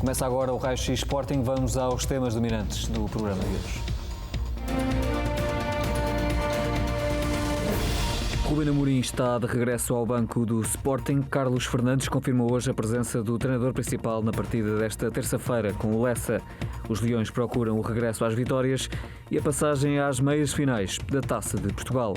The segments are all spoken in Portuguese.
Começa agora o Raio-X Sporting. Vamos aos temas dominantes do programa de hoje. Rúben Amorim está de regresso ao banco do Sporting. Carlos Fernandes confirmou hoje a presença do treinador principal na partida desta terça-feira com o Lessa. Os Leões procuram o regresso às vitórias e a passagem às meias finais da Taça de Portugal.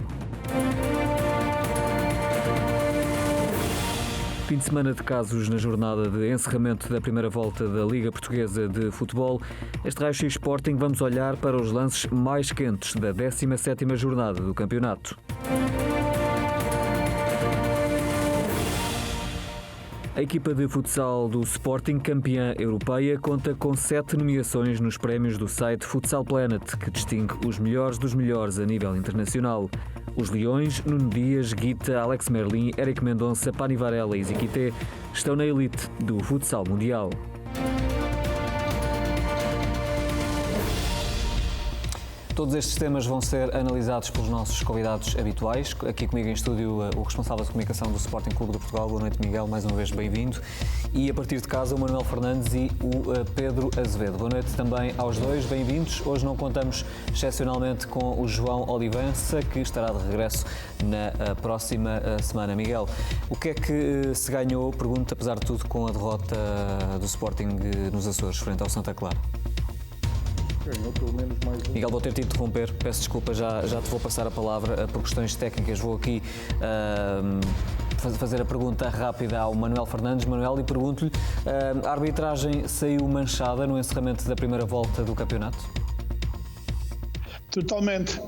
Fim de semana de casos na jornada de encerramento da primeira volta da Liga Portuguesa de Futebol. Este Raio-X Sporting vamos olhar para os lances mais quentes da 17ª jornada do campeonato. A equipa de futsal do Sporting, campeã europeia, conta com 7 nomeações nos prémios do site Futsal Planet, que distingue os melhores dos melhores a nível internacional. Os Leões, Nuno Dias, Guita, Alex Merlin, Eric Mendonça, Pani Varela e Ziquité estão na elite do futsal mundial. Todos estes temas vão ser analisados pelos nossos convidados habituais. Aqui comigo em estúdio o responsável de comunicação do Sporting Clube de Portugal. Boa noite, Miguel, mais uma vez bem-vindo. E a partir de casa o Manuel Fernandes e o Pedro Azevedo. Boa noite também aos dois, bem-vindos. Hoje não contamos excepcionalmente com o João Olivença, que estará de regresso na próxima semana. Miguel, o que é que se ganhou, pergunto, apesar de tudo, com a derrota do Sporting nos Açores, frente ao Santa Clara? Pelo menos mais um. Miguel, vou ter de interromper, peço desculpa, já te vou passar a palavra por questões técnicas. Vou aqui fazer a pergunta rápida ao Manuel Fernandes. Manuel, e pergunto-lhe, a arbitragem saiu manchada no encerramento da primeira volta do campeonato? Totalmente,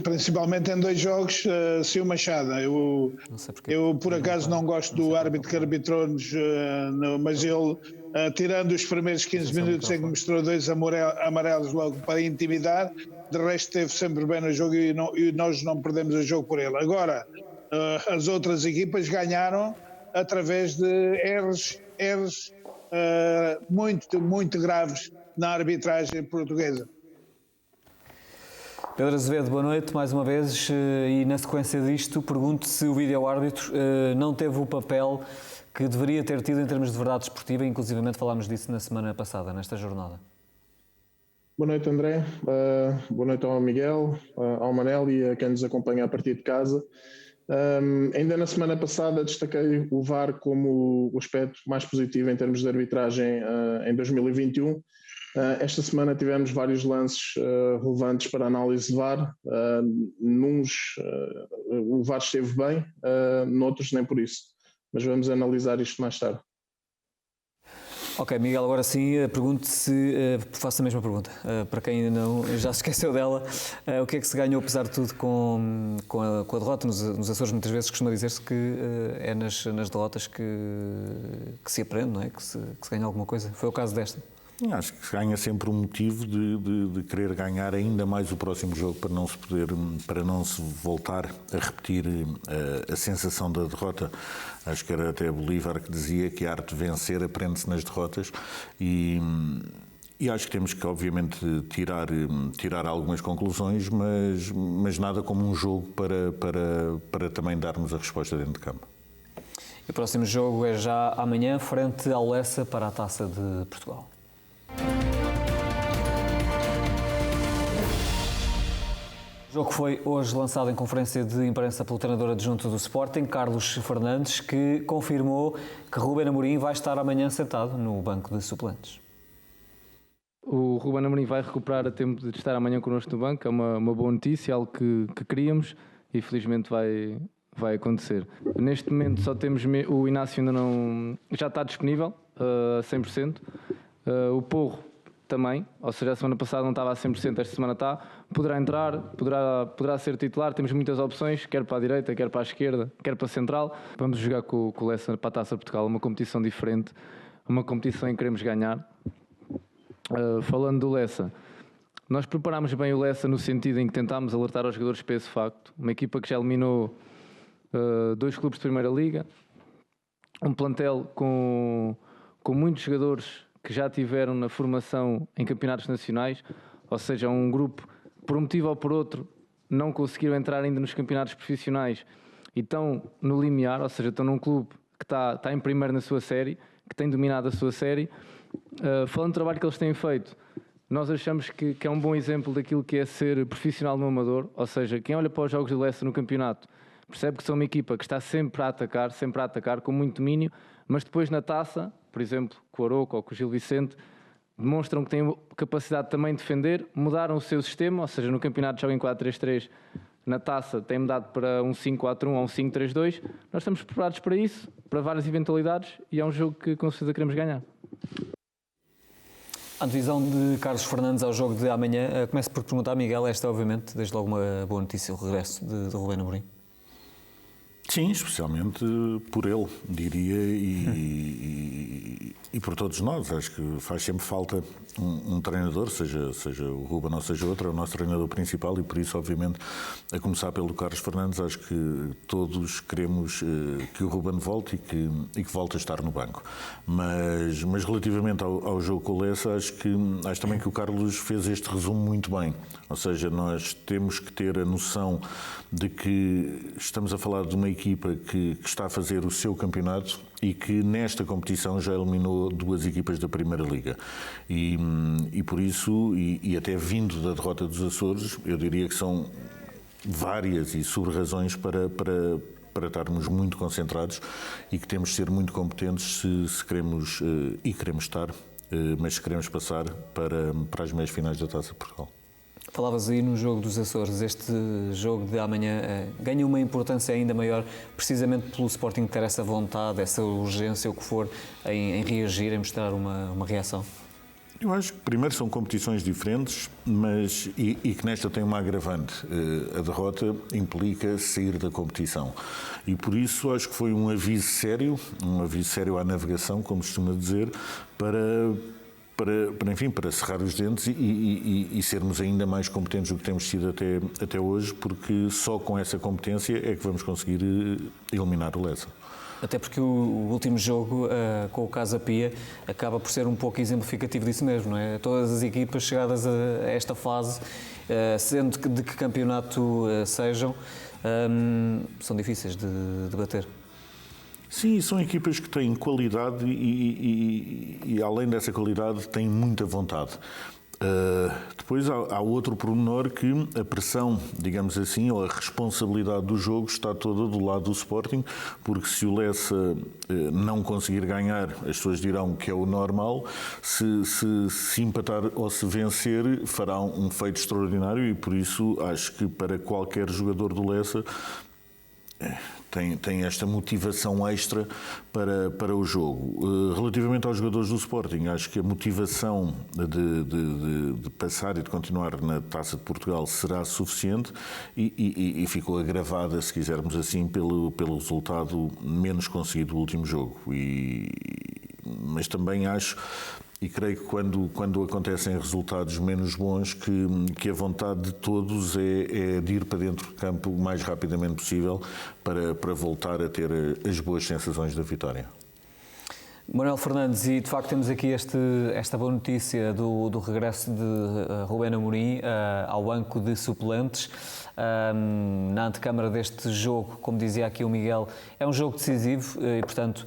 principalmente em 2 jogos saiu manchada. Eu por acaso não gosto do árbitro que arbitrou-nos, mas ele, tirando os primeiros 15 minutos em que mostrou 2 amarelos logo para intimidar, de resto esteve sempre bem no jogo e nós não perdemos o jogo por ele. Agora, as outras equipas ganharam através de erros muito graves na arbitragem portuguesa. Pedro Azevedo, boa noite mais uma vez, e na sequência disto pergunto se o vídeo-árbitro não teve o papel que deveria ter tido em termos de verdade esportiva, inclusivamente falámos disso na semana passada, nesta jornada. Boa noite, André, boa noite ao Miguel, ao Manel e a quem nos acompanha a partir de casa. Ainda na semana passada destaquei o VAR como o aspecto mais positivo em termos de arbitragem em 2021. Esta semana tivemos vários lances relevantes para análise de VAR. O VAR esteve bem, noutros nem por isso. Mas vamos analisar isto mais tarde. Ok, Miguel, agora sim, pergunto se, faço a mesma pergunta, para quem ainda não, já se esqueceu dela, o que é que se ganhou, apesar de tudo, com a derrota nos Açores? Muitas vezes costuma dizer-se que é nas derrotas que se aprende, não é? Que se ganha alguma coisa. Foi o caso desta? Acho que se ganha sempre um motivo de querer ganhar ainda mais o próximo jogo para não se voltar a repetir a sensação da derrota. Acho que era até Bolívar que dizia que a arte de vencer aprende-se nas derrotas e acho que temos que, obviamente, tirar algumas conclusões, mas nada como um jogo para também darmos a resposta dentro de campo. E o próximo jogo é já amanhã, frente ao Lessa, para a Taça de Portugal. O jogo foi hoje lançado em conferência de imprensa pelo treinador adjunto do Sporting, Carlos Fernandes, que confirmou que Rúben Amorim vai estar amanhã sentado no banco de suplentes. O Rúben Amorim vai recuperar a tempo de estar amanhã connosco no banco, é uma boa notícia, algo que queríamos e felizmente vai acontecer. Neste momento só temos o Inácio já está disponível a 100%, o Porro também, ou seja, a semana passada não estava a 100%, esta semana está, poderá entrar, poderá ser titular, temos muitas opções, quer para a direita, quer para a esquerda, quer para a central. Vamos jogar com o Lessa para a Taça de Portugal, uma competição diferente, uma competição em que queremos ganhar. Falando do Lessa, nós preparámos bem o Lessa no sentido em que tentámos alertar aos jogadores para esse facto, uma equipa que já eliminou 2 clubes de Primeira Liga, um plantel com muitos jogadores que já tiveram na formação em campeonatos nacionais, ou seja, um grupo, por um motivo ou por outro, não conseguiram entrar ainda nos campeonatos profissionais e estão no limiar, ou seja, estão num clube que está em primeiro na sua série, que tem dominado a sua série Falando do trabalho que eles têm feito, nós achamos que é um bom exemplo daquilo que é ser profissional no amador, ou seja, quem olha para os jogos do Lessa no campeonato percebe que são uma equipa que está sempre a atacar com muito domínio, mas depois na taça, por exemplo, com o Aroca ou com o Gil Vicente, demonstram que têm capacidade também de defender, mudaram o seu sistema, ou seja, no campeonato jogam em 4-3-3, na taça tem mudado para um 5-4-1 ou um 5-3-2. Nós estamos preparados para isso, para várias eventualidades, e é um jogo que com certeza queremos ganhar. A divisão de Carlos Fernandes ao jogo de amanhã, começo por perguntar, Miguel, esta é obviamente desde logo uma boa notícia, o regresso de Rubén Amorim. Sim, especialmente por ele, diria, e por todos nós. Acho que faz sempre falta um treinador, seja o Ruben ou seja outro, é o nosso treinador principal e por isso, obviamente, a começar pelo Carlos Fernandes, acho que todos queremos que o Ruben volte e que volte a estar no banco. Mas relativamente ao jogo com o Lessa, acho também que o Carlos fez este resumo muito bem. Ou seja, nós temos que ter a noção de que estamos a falar de uma equipa que está a fazer o seu campeonato e que nesta competição já eliminou 2 equipas da Primeira Liga. E por isso, e até vindo da derrota dos Açores, eu diria que são várias e sub-razões para estarmos muito concentrados e que temos de ser muito competentes se queremos, e queremos estar, mas se queremos passar para as meias finais da Taça de Portugal. Falavas aí no jogo dos Açores, este jogo de amanhã ganha uma importância ainda maior, precisamente pelo Sporting ter essa vontade, essa urgência, o que for, em reagir, em mostrar uma reação? Eu acho que primeiro são competições diferentes, mas e que nesta tem uma agravante. A derrota implica sair da competição. E por isso acho que foi um aviso sério à navegação, como se costuma dizer, para cerrar os dentes e sermos ainda mais competentes do que temos sido até hoje, porque só com essa competência é que vamos conseguir eliminar o Lessa. Até porque o último jogo com o Casa Pia acaba por ser um pouco exemplificativo disso mesmo, não é? Todas as equipas chegadas a esta fase, sendo de que campeonato sejam, são difíceis de bater. Sim, são equipas que têm qualidade e além dessa qualidade têm muita vontade. Depois há outro pormenor que a pressão, digamos assim, ou a responsabilidade do jogo está toda do lado do Sporting, porque se o Lessa não conseguir ganhar, as pessoas dirão que é o normal, se empatar ou se vencer fará um feito extraordinário e por isso acho que para qualquer jogador do Lessa tem esta motivação extra para o jogo. Relativamente aos jogadores do Sporting, acho que a motivação de passar e de continuar na Taça de Portugal será suficiente e ficou agravada, se quisermos assim, pelo resultado menos conseguido do último jogo. Mas também acho e creio que quando acontecem resultados menos bons, que a vontade de todos é de ir para dentro do campo o mais rapidamente possível para voltar a ter as boas sensações da vitória. Manuel Fernandes, e de facto temos aqui esta boa notícia do regresso de Rubén Amorim ao banco de suplentes. Na antecâmara deste jogo, como dizia aqui o Miguel, é um jogo decisivo e, portanto,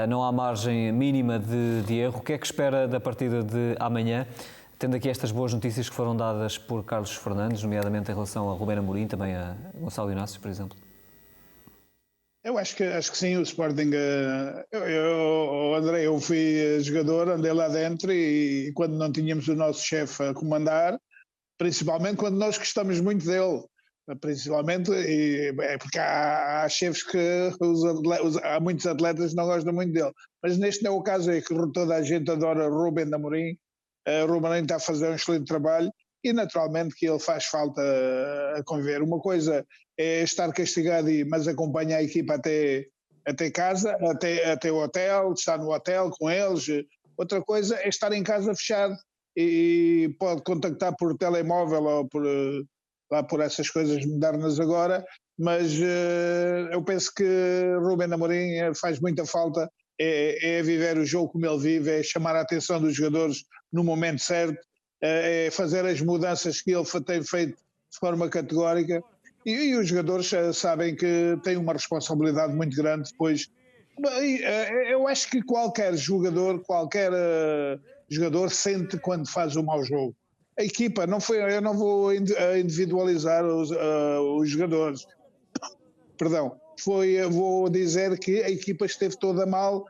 não há margem mínima de erro. O que é que espera da partida de amanhã, tendo aqui estas boas notícias que foram dadas por Carlos Fernandes, nomeadamente em relação a Rubén Amorim, também a Gonçalo Inácio, por exemplo? Eu acho que sim, o Sporting. André, eu fui jogador, andei lá dentro e quando não tínhamos o nosso chefe a comandar, principalmente quando nós gostamos muito dele, principalmente, porque há chefes que há muitos atletas que não gostam muito dele, mas neste não é o caso, é que toda a gente adora Rubén Amorim. Rubén Amorim está a fazer um excelente trabalho e naturalmente que ele faz falta a conviver. Uma coisa é estar castigado, mas acompanha a equipa até casa, até o hotel, estar no hotel com eles. Outra coisa é estar em casa fechado e pode contactar por telemóvel ou por essas coisas modernas agora, mas eu penso que Rubén Amorim faz muita falta, é viver o jogo como ele vive, é chamar a atenção dos jogadores no momento certo, é fazer as mudanças que ele tem feito de forma categórica e os jogadores sabem que têm uma responsabilidade muito grande depois. Eu acho que qualquer jogador, qualquer jogador sente quando faz um mau jogo. A equipa, eu não vou individualizar os jogadores, perdão, vou dizer que a equipa esteve toda mal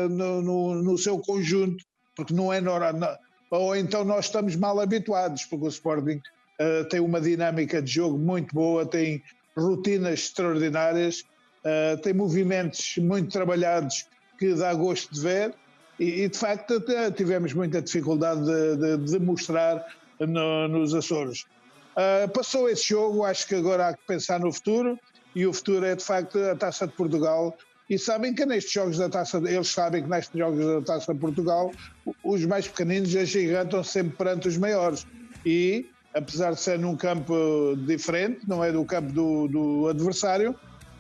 no seu conjunto, porque não é normal, ou então nós estamos mal habituados, porque o Sporting tem uma dinâmica de jogo muito boa, tem rotinas extraordinárias, tem movimentos muito trabalhados que dá gosto de ver e de facto tivemos muita dificuldade de mostrar nos Açores. Passou esse jogo, acho que agora há que pensar no futuro, e o futuro é de facto a Taça de Portugal, e sabem que nestes jogos da Taça, eles sabem que nestes jogos da Taça de Portugal os mais pequeninos agigantam sempre perante os maiores, e apesar de ser num campo diferente, não é do campo do adversário,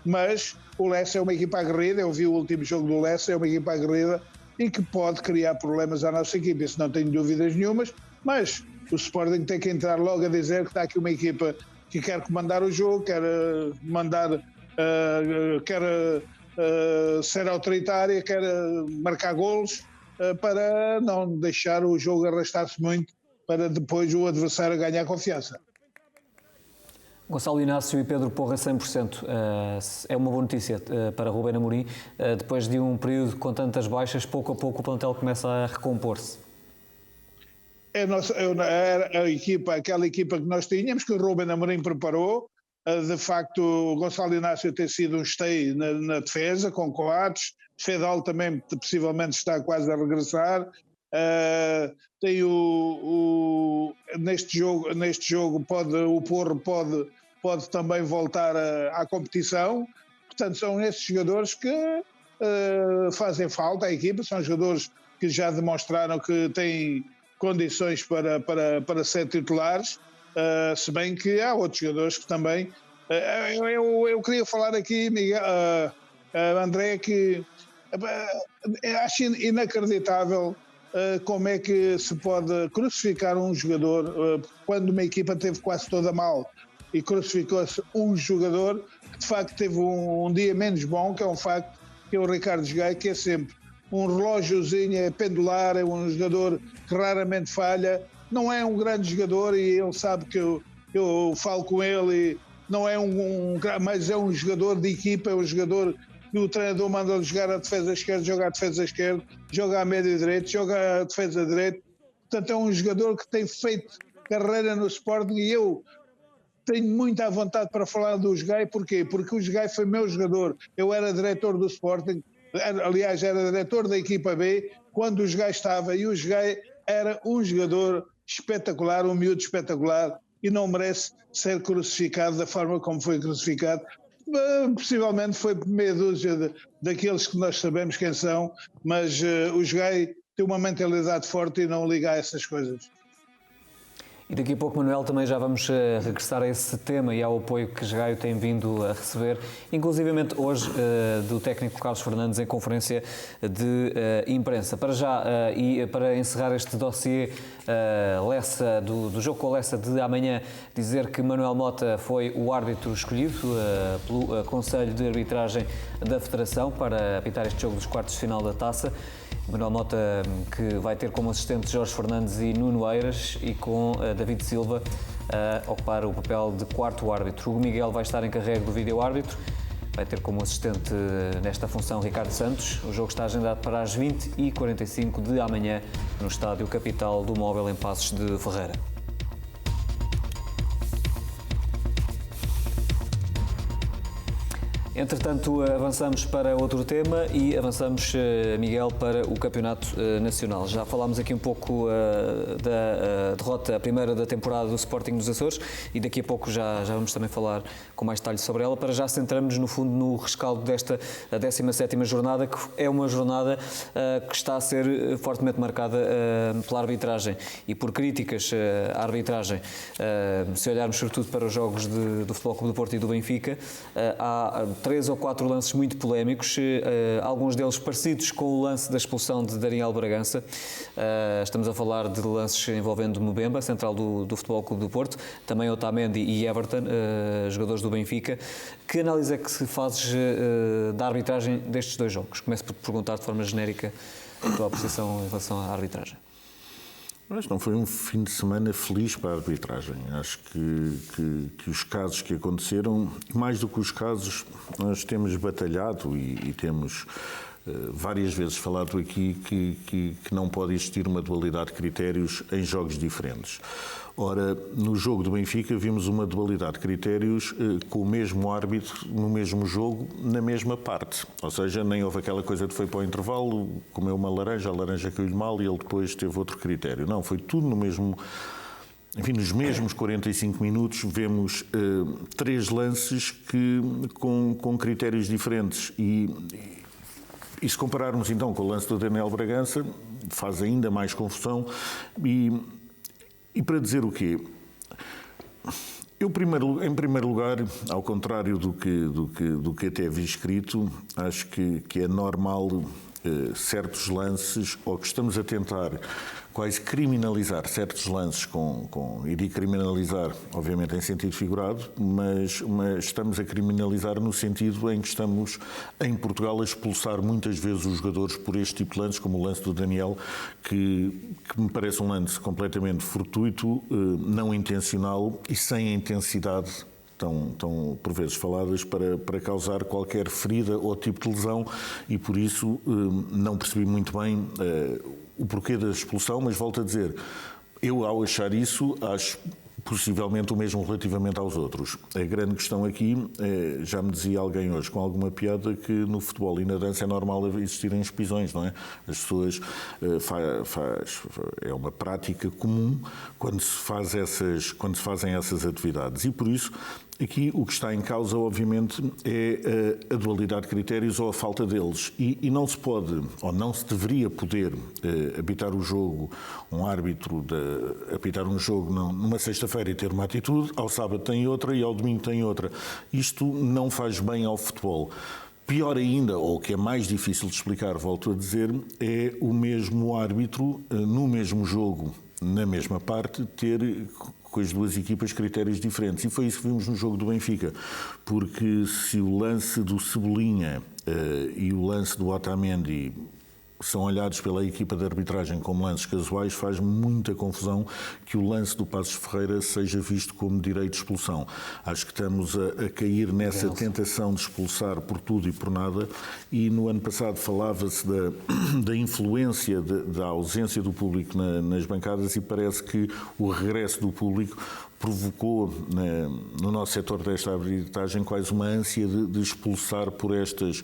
mas o Lessa é uma equipa aguerrida, eu vi o último jogo do Lessa, é uma equipa aguerrida e que pode criar problemas à nossa equipa, isso não tenho dúvidas nenhumas, mas o Sporting tem que entrar logo a dizer que está aqui uma equipa que quer comandar o jogo, quer ser autoritária, quer marcar golos, para não deixar o jogo arrastar-se muito, para depois o adversário ganhar confiança. Gonçalo Inácio e Pedro Porra 100%. É uma boa notícia para Ruben Amorim. Depois de um período com tantas baixas, pouco a pouco o plantel começa a recompor-se. A equipa, aquela equipa que nós tínhamos, que o Ruben Amorim preparou, de facto o Gonçalo Inácio tem sido um esteio na defesa, com Coates, Fedal também possivelmente está quase a regressar, tem neste jogo o Porro pode também voltar à competição, portanto são esses jogadores que fazem falta à equipa, são jogadores que já demonstraram que têm condições para ser titulares, se bem que há outros jogadores que também... Eu queria falar aqui, Miguel, André, que acho inacreditável como é que se pode crucificar um jogador quando uma equipa teve quase toda mal e crucificou-se um jogador que de facto teve um dia menos bom, que é um facto, que é o Ricardo Gaio, que é sempre um relógiozinho, é pendular, é um jogador que raramente falha, não é um grande jogador e ele sabe que eu falo com ele e não é mas é um jogador de equipa, é um jogador que o treinador manda jogar a defesa esquerda, joga a defesa esquerda, joga a médio direito, joga a defesa direito, portanto é um jogador que tem feito carreira no Sporting e eu tenho muita vontade para falar do Gaio. Porquê? Porque o Gaio foi meu jogador, eu era diretor do Sporting, aliás era diretor da equipa B quando o Gaio estava, e o Gaio era um jogador espetacular, um miúdo espetacular e não merece ser crucificado da forma como foi crucificado. Possivelmente foi por meia dúzia daqueles que nós sabemos quem são, mas o Gaio tem uma mentalidade forte e não liga a essas coisas. E daqui a pouco, Manuel, também já vamos regressar a esse tema e ao apoio que Gaio tem vindo a receber, inclusivamente hoje do técnico Carlos Fernandes em conferência de imprensa. Para já, e para encerrar este dossiê Lessa, do jogo com a Lessa de amanhã, dizer que Manuel Mota foi o árbitro escolhido pelo Conselho de Arbitragem da Federação para apitar este jogo dos quartos de final da Taça. Manuel Mota, que vai ter como assistente Jorge Fernandes e Nuno Eiras, e com David Silva a ocupar o papel de quarto árbitro. Hugo Miguel vai estar encarregue do vídeo-árbitro, vai ter como assistente nesta função Ricardo Santos. O jogo está agendado para as 20h45 de amanhã no Estádio Capital do Móvel, em Passos de Ferreira. Entretanto, avançamos para outro tema e avançamos, Miguel, para o Campeonato Nacional. Já falámos aqui um pouco da derrota, a primeira da temporada do Sporting nos Açores, e daqui a pouco já vamos também falar com mais detalhes sobre ela. Para já centramos no fundo no rescaldo desta 17ª jornada, que é uma jornada que está a ser fortemente marcada pela arbitragem e por críticas à arbitragem. Se olharmos sobretudo para os jogos do Futebol Clube do Porto e do Benfica, há 3 ou 4 lances muito polémicos, alguns deles parecidos com o lance da expulsão de Daniel Bragança. Estamos a falar de lances envolvendo Mbemba, central do Futebol Clube do Porto, também Otamendi e Everton, jogadores do Benfica. Que análise é que se fazes da arbitragem destes dois jogos? Começo por perguntar de forma genérica a tua posição em relação à arbitragem? Mas não foi um fim de semana feliz para a arbitragem. Acho que os casos que aconteceram, mais do que os casos, nós temos batalhado e temos várias vezes falado aqui que não pode existir uma dualidade de critérios em jogos diferentes. Ora, no jogo do Benfica vimos uma dualidade de critérios com o mesmo árbitro no mesmo jogo, na mesma parte. Ou seja, nem houve aquela coisa de foi para o intervalo, comeu uma laranja, a laranja caiu-lhe mal e ele depois teve outro critério. Não, foi tudo no mesmo... Enfim, nos mesmos 45 minutos vemos 3 lances com critérios diferentes e se compararmos então com o lance do Daniel Bragança, faz ainda mais confusão. E para dizer o quê? Eu, em primeiro lugar, ao contrário do que até vi escrito, acho que é normal certos lances, ou que estamos a tentar quase criminalizar certos lances e de criminalizar, obviamente, em sentido figurado, mas estamos a criminalizar no sentido em que estamos, em Portugal, a expulsar muitas vezes os jogadores por este tipo de lances, como o lance do Daniel, que me parece um lance completamente fortuito, não intencional e sem a intensidade tão por vezes faladas para causar qualquer ferida ou tipo de lesão, e por isso não percebi muito bem o porquê da expulsão, mas volto a dizer, eu ao achar isso, acho possivelmente o mesmo relativamente aos outros. A grande questão aqui, já me dizia alguém hoje com alguma piada, que no futebol e na dança é normal existirem expisões, não é? As pessoas é uma prática comum quando se fazem essas atividades, e por isso aqui o que está em causa, obviamente, é a dualidade de critérios ou a falta deles. E não se pode, ou não se deveria poder apitar o jogo, um árbitro apitar um jogo numa sexta-feira e ter uma atitude, ao sábado tem outra e ao domingo tem outra. Isto não faz bem ao futebol. Pior ainda, ou o que é mais difícil de explicar, volto a dizer, é o mesmo árbitro, no mesmo jogo, na mesma parte, ter com as duas equipas critérios diferentes. E foi isso que vimos no jogo do Benfica, porque se o lance do Cebolinha e o lance do Otamendi são olhados pela equipa de arbitragem como lances casuais, faz muita confusão que o lance do Passos Ferreira seja visto como direito de expulsão. Acho que estamos a cair nessa tentação de expulsar por tudo e por nada, e no ano passado falava-se da influência, da ausência do público nas bancadas, e parece que o regresso do público provocou no nosso setor desta arbitragem quase uma ânsia de expulsar por estes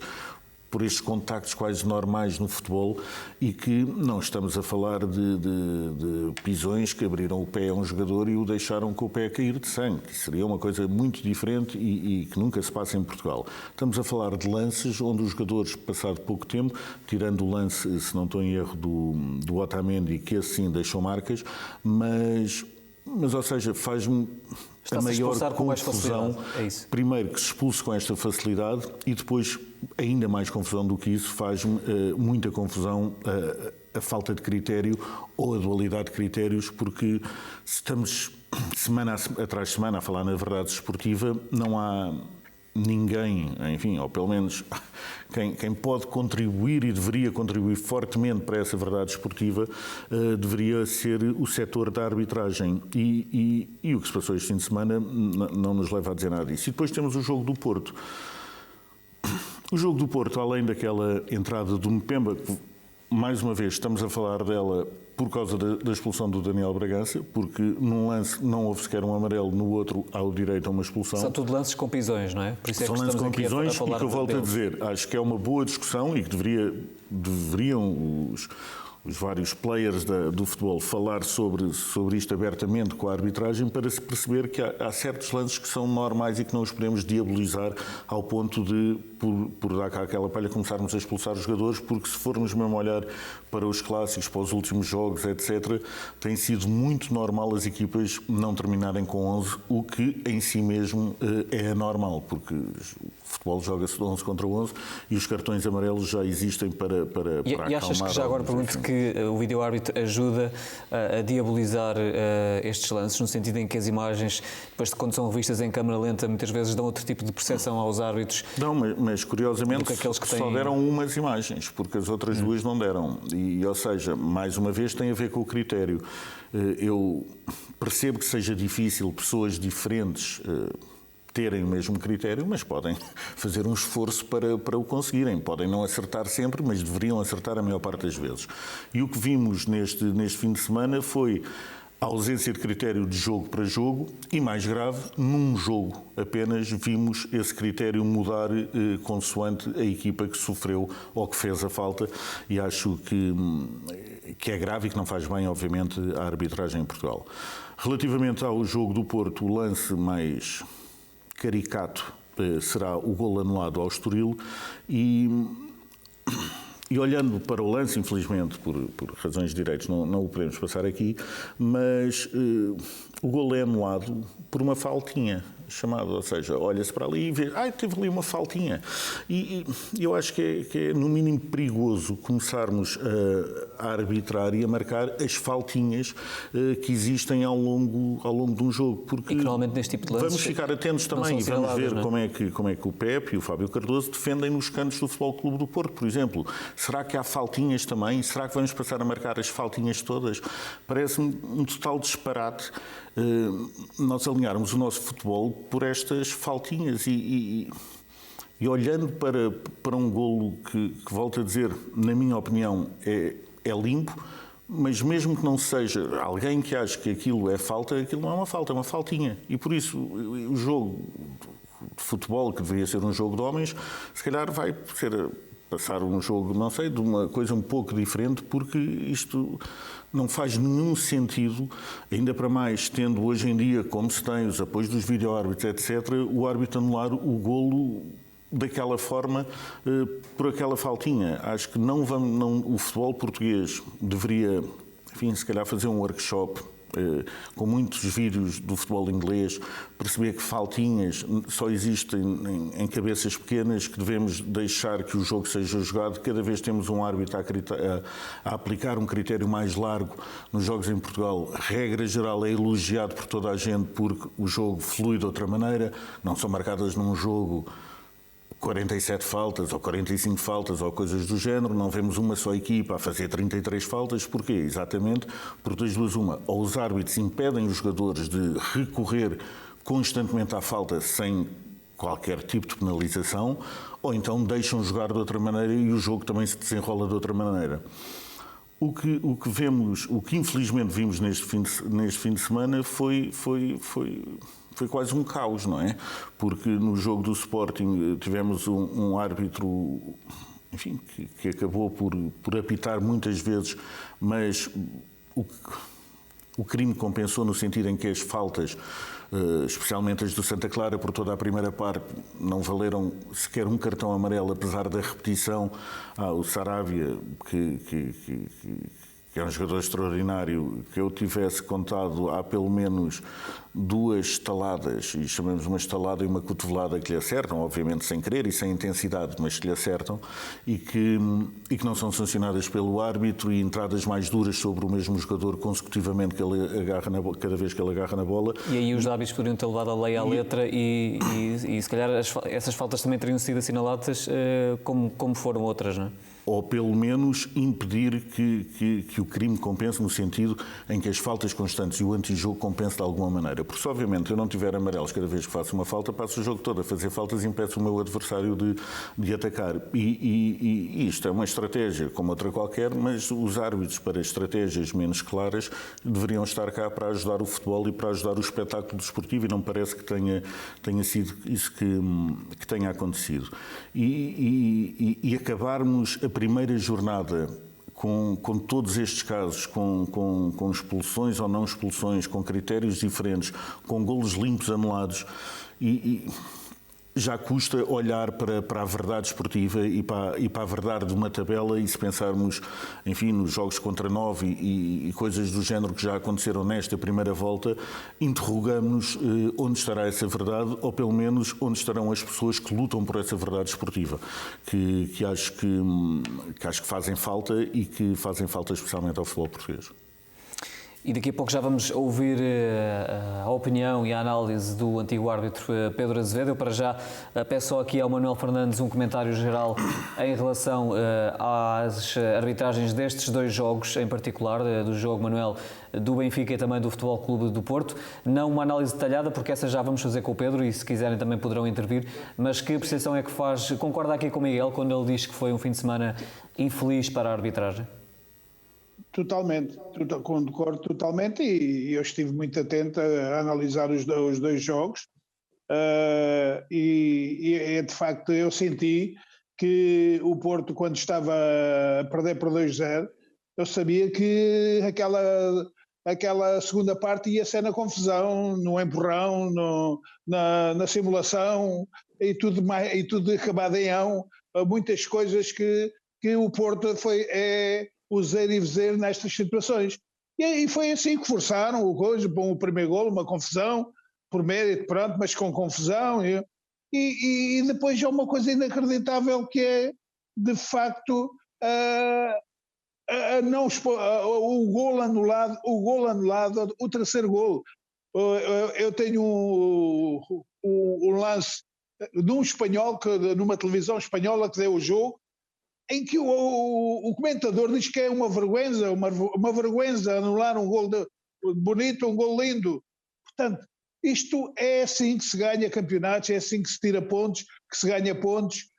contactos quase normais no futebol, e que não estamos a falar de pisões que abriram o pé a um jogador e o deixaram com o pé a cair de sangue. Seria uma coisa muito diferente e que nunca se passa em Portugal. Estamos a falar de lances onde os jogadores, passado pouco tempo, tirando o lance, se não estou em erro, do Otamendi, que assim deixou marcas, mas ou seja, faz-me a maior confusão, primeiro que se expulse com esta facilidade, e depois, ainda mais confusão do que isso, faz-me muita confusão a falta de critério ou a dualidade de critérios, porque estamos semana atrás de semana a falar na verdade esportiva, não há ninguém, enfim, ou pelo menos quem pode contribuir e deveria contribuir fortemente para essa verdade esportiva, deveria ser o setor da arbitragem. E o que se passou este fim de semana não nos leva a dizer nada disso. E depois temos o jogo do Porto. O jogo do Porto, além daquela entrada do Mpemba, mais uma vez estamos a falar dela por causa da expulsão do Daniel Bragança, porque num lance não houve sequer um amarelo, no outro há o direito a uma expulsão. São tudo lances com pisões, não é? Por isso é são que lances com pisões, e que eu volto a dizer, acho que é uma boa discussão e que deveriam os vários players do futebol falar sobre isto abertamente com a arbitragem, para se perceber que há certos lances que são normais e que não os podemos diabolizar ao ponto de, por dar cá aquela palha, começarmos a expulsar os jogadores, porque se formos mesmo olhar para os clássicos, para os últimos jogos, etc., tem sido muito normal as equipas não terminarem com 11, o que em si mesmo é anormal, porque o futebol joga-se de 11 contra 11 e os cartões amarelos já existem para E achas que já agora pergunto que que o vídeo-árbitro ajuda a diabolizar estes lances, no sentido em que as imagens, depois de quando são revistas em câmara lenta, muitas vezes dão outro tipo de percepção aos árbitros? Não, mas curiosamente só deram umas imagens, porque as outras duas não deram. E, ou seja, mais uma vez tem a ver com o critério. Eu percebo que seja difícil pessoas diferentes terem o mesmo critério, mas podem fazer um esforço para o conseguirem. Podem não acertar sempre, mas deveriam acertar a maior parte das vezes. E o que vimos neste fim de semana foi a ausência de critério de jogo para jogo e, mais grave, num jogo apenas vimos esse critério mudar consoante a equipa que sofreu ou que fez a falta, e acho que é grave e que não faz bem, obviamente, à arbitragem em Portugal. Relativamente ao jogo do Porto, o lance mais caricato será o golo anulado ao Estoril e olhando para o lance, infelizmente, por razões de direitos, não o podemos passar aqui, mas o golo é anulado por uma faltinha chamada, ou seja, olha-se para ali e vê, teve ali uma faltinha. E eu acho que é no mínimo perigoso começarmos a arbitrar e a marcar as faltinhas que existem ao longo de um jogo. Porque e que normalmente neste tipo de lances vamos ficar atentos também e vamos ver como é que o Pepe e o Fábio Cardoso defendem nos cantos do Futebol Clube do Porto, por exemplo. Será que há faltinhas também? Será que vamos passar a marcar as faltinhas todas? Parece-me um total disparate nós alinharmos o nosso futebol por estas faltinhas e olhando para um golo que volto a dizer, na minha opinião, é limpo, mas mesmo que não seja alguém que ache que aquilo é falta, aquilo não é uma falta, é uma faltinha. E por isso o jogo de futebol, que deveria ser um jogo de homens, se calhar vai passar um jogo, não sei, de uma coisa um pouco diferente, porque isto não faz nenhum sentido, ainda para mais tendo hoje em dia, como se tem, os apoios dos vídeo-árbitros, etc., o árbitro anular o golo daquela forma, por aquela faltinha. Acho que o futebol português deveria, enfim, se calhar fazer um workshop com muitos vídeos do futebol inglês, perceber que faltinhas só existem em cabeças pequenas, que devemos deixar que o jogo seja jogado. Cada vez temos um árbitro a aplicar um critério mais largo nos jogos em Portugal. Regra geral, é elogiado por toda a gente porque o jogo flui de outra maneira, não são marcadas num jogo 47 faltas ou 45 faltas ou coisas do género, não vemos uma só equipa a fazer 33 faltas. Porquê? Exatamente porque das duas uma, ou os árbitros impedem os jogadores de recorrer constantemente à falta sem qualquer tipo de penalização, ou então deixam jogar de outra maneira e o jogo também se desenrola de outra maneira. O que infelizmente vimos neste fim de semana foi quase um caos, não é? Porque no jogo do Sporting tivemos um árbitro, enfim, que acabou por apitar muitas vezes, mas o crime compensou no sentido em que as faltas, especialmente as do Santa Clara, por toda a primeira parte, não valeram sequer um cartão amarelo, apesar da repetição. O Sarabia, que é um jogador extraordinário, que eu tivesse contado, há pelo menos 2 estaladas, e chamamos uma estalada e uma cotovelada que lhe acertam, obviamente sem querer e sem intensidade, mas que lhe acertam, e que não são sancionadas pelo árbitro, e entradas mais duras sobre o mesmo jogador consecutivamente cada vez que ele agarra na bola. E aí os árbitros poderiam ter levado a lei à letra e se calhar essas faltas também teriam sido assinaladas como foram outras, não é? Ou pelo menos impedir que o crime compense, no sentido em que as faltas constantes e o antijogo compense de alguma maneira. Porque se obviamente eu não tiver amarelos cada vez que faço uma falta, passo o jogo todo a fazer faltas e impeço o meu adversário de atacar. E isto é uma estratégia como outra qualquer, mas os árbitros, para estratégias menos claras, deveriam estar cá para ajudar o futebol e para ajudar o espetáculo desportivo, e não parece que tenha sido isso que tenha acontecido. E acabarmos a primeira jornada com todos estes casos, com expulsões ou não expulsões, com critérios diferentes, com golos limpos anulados, e já custa olhar para a verdade esportiva e para a verdade de uma tabela, e se pensarmos, enfim, nos jogos contra 9 e coisas do género que já aconteceram nesta primeira volta, interrogamos-nos onde estará essa verdade, ou pelo menos onde estarão as pessoas que lutam por essa verdade esportiva, que acho que fazem falta, e que fazem falta especialmente ao futebol português. E daqui a pouco já vamos ouvir a opinião e a análise do antigo árbitro Pedro Azevedo. Eu para já peço só aqui ao Manuel Fernandes um comentário geral em relação às arbitragens destes dois jogos, em particular do jogo, Manuel, do Benfica e também do Futebol Clube do Porto. Não uma análise detalhada, porque essa já vamos fazer com o Pedro e se quiserem também poderão intervir, mas que apreciação é que faz? Concorda aqui com o Miguel quando ele diz que foi um fim de semana infeliz para a arbitragem? Totalmente, concordo totalmente, e eu estive muito atento a analisar os dois jogos, e de facto eu senti que o Porto, quando estava a perder por 2-0, eu sabia que aquela segunda parte ia ser na confusão, no empurrão, na simulação, e tudo acabado em ão, muitas coisas que o Porto o zero e vezer nestas situações. E foi assim que forçaram o primeiro golo, uma confusão, por mérito, pronto, mas com confusão. E depois é uma coisa inacreditável, que é, de facto, o golo anulado, o terceiro golo. Eu tenho um lance de um espanhol, numa televisão espanhola, que deu o jogo, em que o comentador diz que é uma vergonha anular um gol bonito, um gol lindo. Portanto, isto é assim que se ganha campeonatos, é assim que se tira pontos, que se ganha pontos.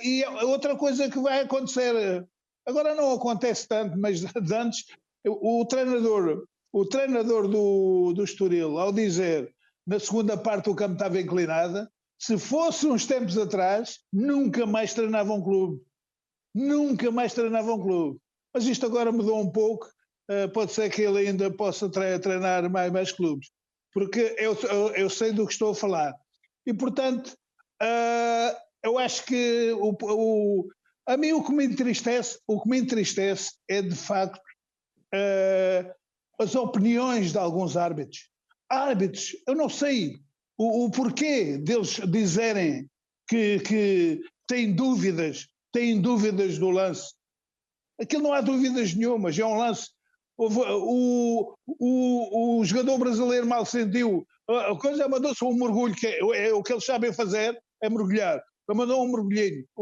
E outra coisa que vai acontecer, agora não acontece tanto, mas de antes, o treinador do Estoril, ao dizer na segunda parte o campo estava inclinado, se fosse uns tempos atrás, nunca mais treinava um clube. Mas isto agora mudou um pouco, pode ser que ele ainda possa treinar mais clubes, porque eu sei do que estou a falar. E, portanto, eu acho que a mim o que me entristece é, de facto, as opiniões de alguns árbitros. Eu não sei o porquê deles dizerem que têm dúvidas do lance. Aquilo não há dúvidas nenhumas, é um lance. O jogador brasileiro mal sentiu, a coisa mandou-se um mergulho, que é o que eles sabem fazer, é mergulhar. Mandou um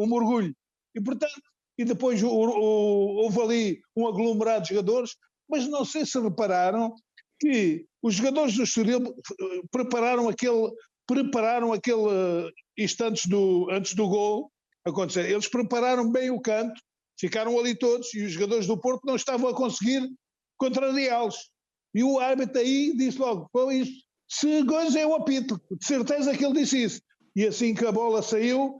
mergulho. E, portanto, depois houve ali um aglomerado de jogadores, mas não sei se repararam que os jogadores do Estoril prepararam aquele instante antes do gol acontecer. Eles prepararam bem o canto, ficaram ali todos, e os jogadores do Porto não estavam a conseguir contrariá-los. E o árbitro aí disse logo, se coisa eu apito, de certeza que ele disse isso. E assim que a bola saiu,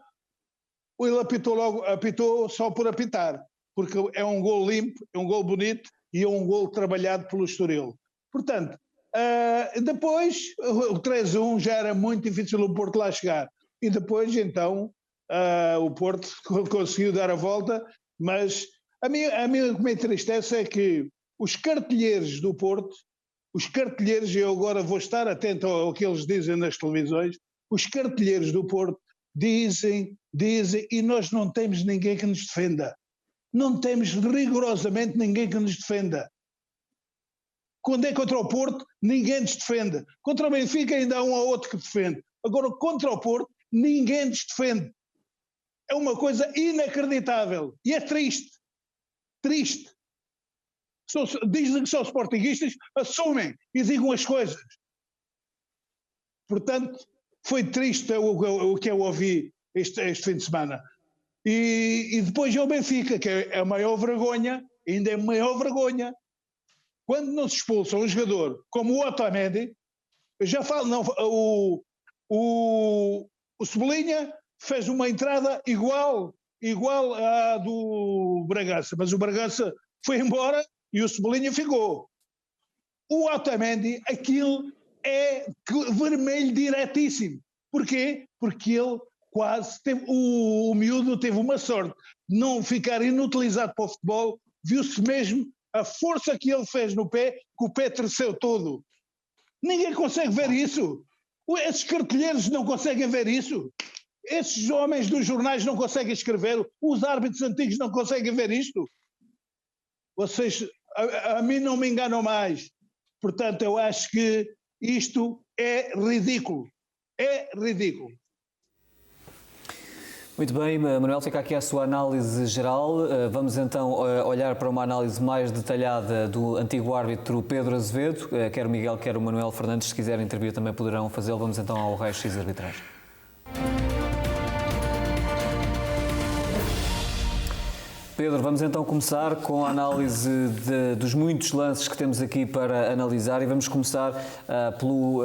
ele apitou só por apitar, porque é um gol limpo, é um gol bonito e é um gol trabalhado pelo Estoril. Portanto, depois o 3-1 já era muito difícil o Porto lá chegar. E depois, então, o Porto conseguiu dar a volta, mas a mim o que me entristece é que os cartilheiros do Porto, e eu agora vou estar atento ao que eles dizem nas televisões, os cartilheiros do Porto dizem, e nós não temos ninguém que nos defenda. Não temos rigorosamente ninguém que nos defenda. Quando é contra o Porto, ninguém nos defende. Contra o Benfica ainda há um ou outro que defende. Agora, contra o Porto, ninguém nos defende. É uma coisa inacreditável. E é triste. Triste. Dizem que são sportinguistas, assumem e digam as coisas. Portanto, foi triste o que eu ouvi este fim de semana. E depois é o Benfica, que é a maior vergonha, ainda é a maior vergonha. Quando não se expulsa um jogador como o Otamendi, eu já falo, não, o Cebolinha fez uma entrada igual à do Bragança, mas o Bragança foi embora e o Cebolinha ficou. O Otamendi, aquilo é vermelho diretíssimo. Porquê? Porque ele quase teve, o miúdo teve uma sorte de não ficar inutilizado para o futebol, viu-se mesmo a força que ele fez no pé, que o pé terceu todo. Ninguém consegue ver isso. Esses cartilheiros não conseguem ver isso. Esses homens dos jornais não conseguem escrever. Os árbitros antigos não conseguem ver isto. Vocês, a mim não me enganam mais. Portanto, eu acho que isto é ridículo. É ridículo. Muito bem, Manuel, fica aqui a sua análise geral. Vamos então olhar para uma análise mais detalhada do antigo árbitro Pedro Azevedo. Quer o Miguel, quer o Manuel Fernandes, se quiserem intervir também poderão fazê-lo. Vamos então ao raio-x arbitragem. Pedro, vamos então começar com a análise dos muitos lances que temos aqui para analisar e vamos começar pelo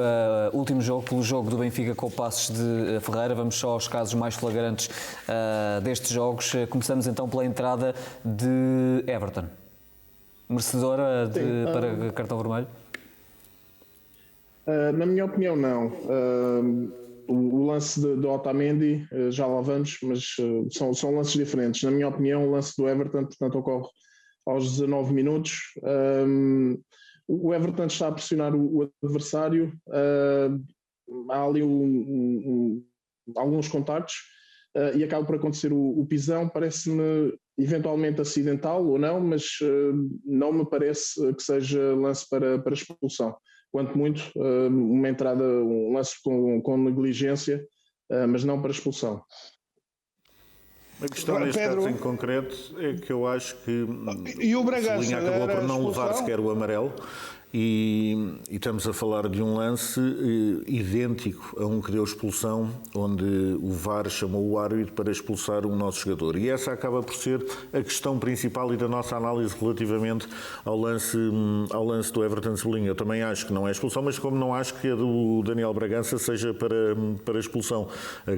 último jogo, pelo jogo do Benfica com o Passos de Ferreira. Vamos só aos casos mais flagrantes destes jogos. Começamos então pela entrada de Everton. Merecedora para cartão vermelho? Na minha opinião, não. O lance de Otamendi, já lá vamos, mas são lances diferentes. Na minha opinião, o lance do Everton, portanto, ocorre aos 19 minutos. O Everton está a pressionar o adversário. Há ali alguns contactos e acaba por acontecer o pisão. Parece-me eventualmente acidental ou não, mas não me parece que seja lance para expulsão. Quanto muito, uma entrada, um lance com negligência, mas não para expulsão. A questão neste caso em concreto é que eu acho que o Bragança acabou por não levar sequer o amarelo e estamos a falar de um lance idêntico a um que deu expulsão, onde o VAR chamou o árbitro para expulsar o nosso jogador. E essa acaba por ser a questão principal e da nossa análise relativamente ao lance do Everton Cebolinha. Eu também acho que não é expulsão, mas como não acho que a do Daniel Bragança seja para expulsão. A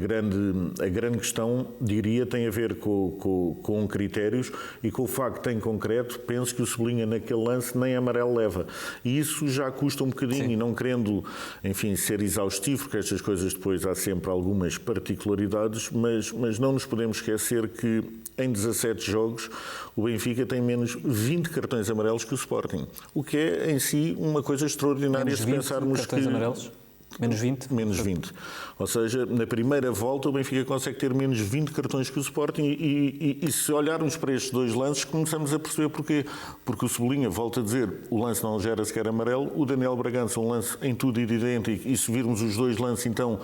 grande questão, diria, tem a ver com critérios e com o facto em concreto, penso que o Cebolinha naquele lance nem amarelo leva. E isso já custa um bocadinho. Sim. E não querendo, enfim, ser exaustivo, porque estas coisas depois há sempre algumas particularidades, mas não nos podemos esquecer que em 17 jogos o Benfica tem menos 20 cartões amarelos que o Sporting, o que é em si uma coisa extraordinária se pensarmos cartões amarelos? Menos 20? Menos 20. Ou seja, na primeira volta o Benfica consegue ter menos 20 cartões que o Sporting e se olharmos para estes dois lances começamos a perceber porquê. Porque o Cebolinha, volta a dizer, o lance não gera sequer amarelo, o Daniel Bragança um lance em tudo idêntico e se virmos os dois lances então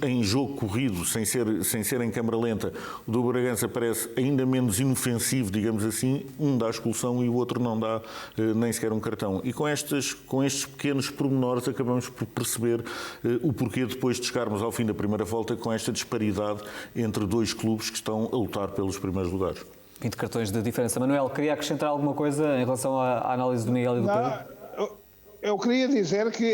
em jogo corrido, sem ser em câmara lenta, o do Bragança parece ainda menos inofensivo, digamos assim, um dá expulsão e o outro não dá nem sequer um cartão. E com estes pequenos pormenores acabamos por perceber o porquê depois de chegarmos ao fim da primeira volta com esta disparidade entre dois clubes que estão a lutar pelos primeiros lugares. 20 cartões de diferença. Manuel, queria acrescentar alguma coisa em relação à análise do Miguel e do Pedro? Eu queria dizer que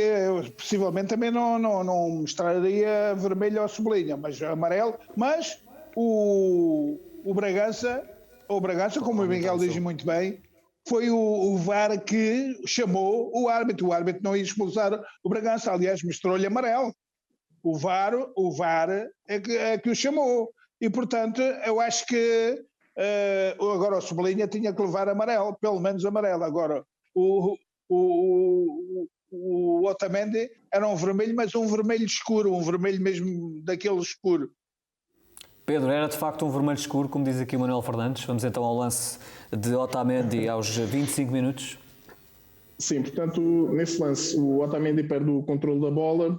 possivelmente também não mostraria vermelho ao Cebolinha, mas amarelo, mas o Bragança, como o Miguel diz muito bem, foi o VAR que chamou o árbitro. O árbitro não ia expulsar o Bragança, aliás, mostrou-lhe amarelo. O VAR é que o chamou. E, portanto, eu acho que agora o Cebolinha tinha que levar amarelo, pelo menos amarelo. Agora, o Otamendi era um vermelho, mas um vermelho escuro, um vermelho mesmo daquele escuro. Pedro, era de facto um vermelho escuro, como diz aqui o Manuel Fernandes. Vamos então ao lance de Otamendi aos 25 minutos. Sim, portanto, nesse lance o Otamendi perde o controle da bola,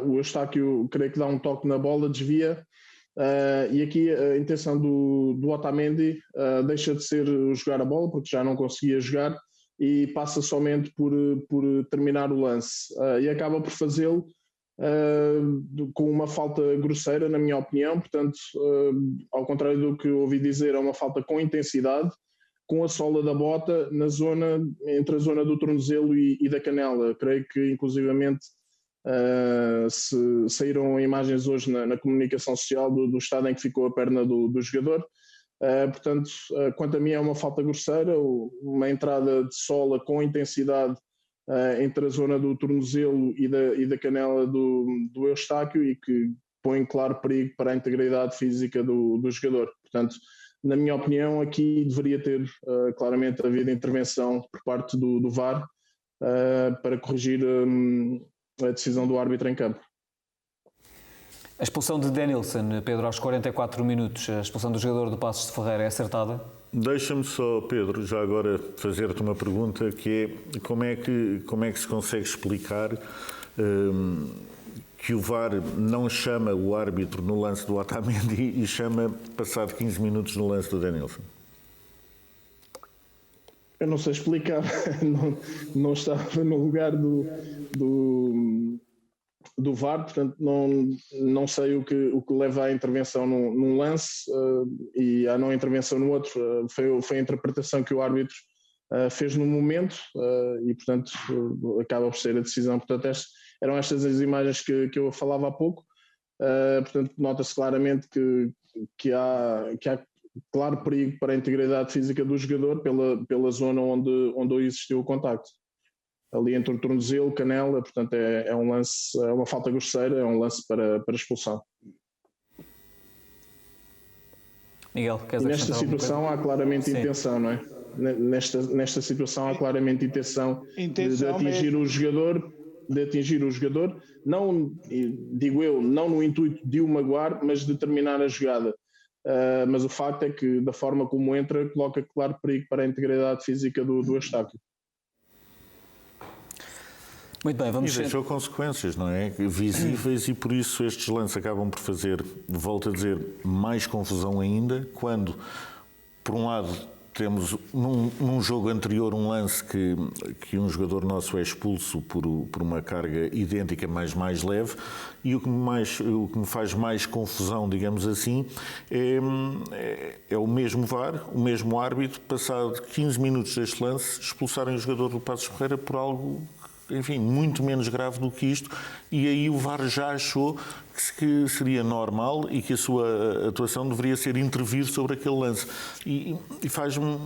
o Eustáquio creio que dá um toque na bola, desvia, e aqui a intenção do Otamendi deixa de ser jogar a bola, porque já não conseguia jogar, e passa somente por terminar o lance, e acaba por fazê-lo com uma falta grosseira, na minha opinião. Portanto, ao contrário do que ouvi dizer, é uma falta com intensidade, com a sola da bota na zona, entre a zona do tornozelo e da canela. Creio que inclusivamente saíram imagens hoje na comunicação social do estado em que ficou a perna do jogador. Portanto, quanto a mim é uma falta grosseira, uma entrada de sola com intensidade entre a zona do tornozelo e da canela do Eustáquio, e que põe claro perigo para a integridade física do jogador. Portanto, na minha opinião, aqui deveria ter claramente havido intervenção por parte do VAR para corrigir a decisão do árbitro em campo. A expulsão de Denilson, Pedro, aos 44 minutos, a expulsão do jogador do Paços de Ferreira é acertada? Deixa-me só, Pedro, já agora fazer-te uma pergunta, que é como é que se consegue explicar que o VAR não chama o árbitro no lance do Otamendi e chama passado 15 minutos no lance do Denilson? Eu não sei explicar, não estava no lugar do VAR, portanto não sei o que leva à intervenção num lance e à não intervenção no outro. Foi a interpretação que o árbitro fez no momento e, portanto, acaba por ser a decisão. Portanto, eram estas as imagens que eu falava há pouco. Portanto, nota-se claramente que há claro perigo para a integridade física do jogador pela zona onde existiu o contacto. Ali entre o tornozelo, canela, portanto é um lance, é uma falta grosseira, é um lance para expulsão. Miguel, queres e nesta situação há claramente intenção, não é? Nesta situação há claramente intenção de atingir o jogador, não, digo eu, não no intuito de o magoar, mas de terminar a jogada. Mas o facto é que, da forma como entra, coloca claro perigo para a integridade física do Eustáquio. Muito bem, vamos... E deixou consequências, não é? Visíveis, e por isso estes lances acabam por fazer, volto a dizer, mais confusão ainda, quando, por um lado, temos num jogo anterior um lance que um jogador nosso é expulso por uma carga idêntica, mas mais leve, e o que me faz mais confusão, digamos assim, é o mesmo VAR, o mesmo árbitro, passado 15 minutos deste lance, expulsarem o jogador do Paços de Ferreira por algo, enfim, muito menos grave do que isto, e aí o VAR já achou que seria normal e que a sua atuação deveria ser intervir sobre aquele lance. E faz-me...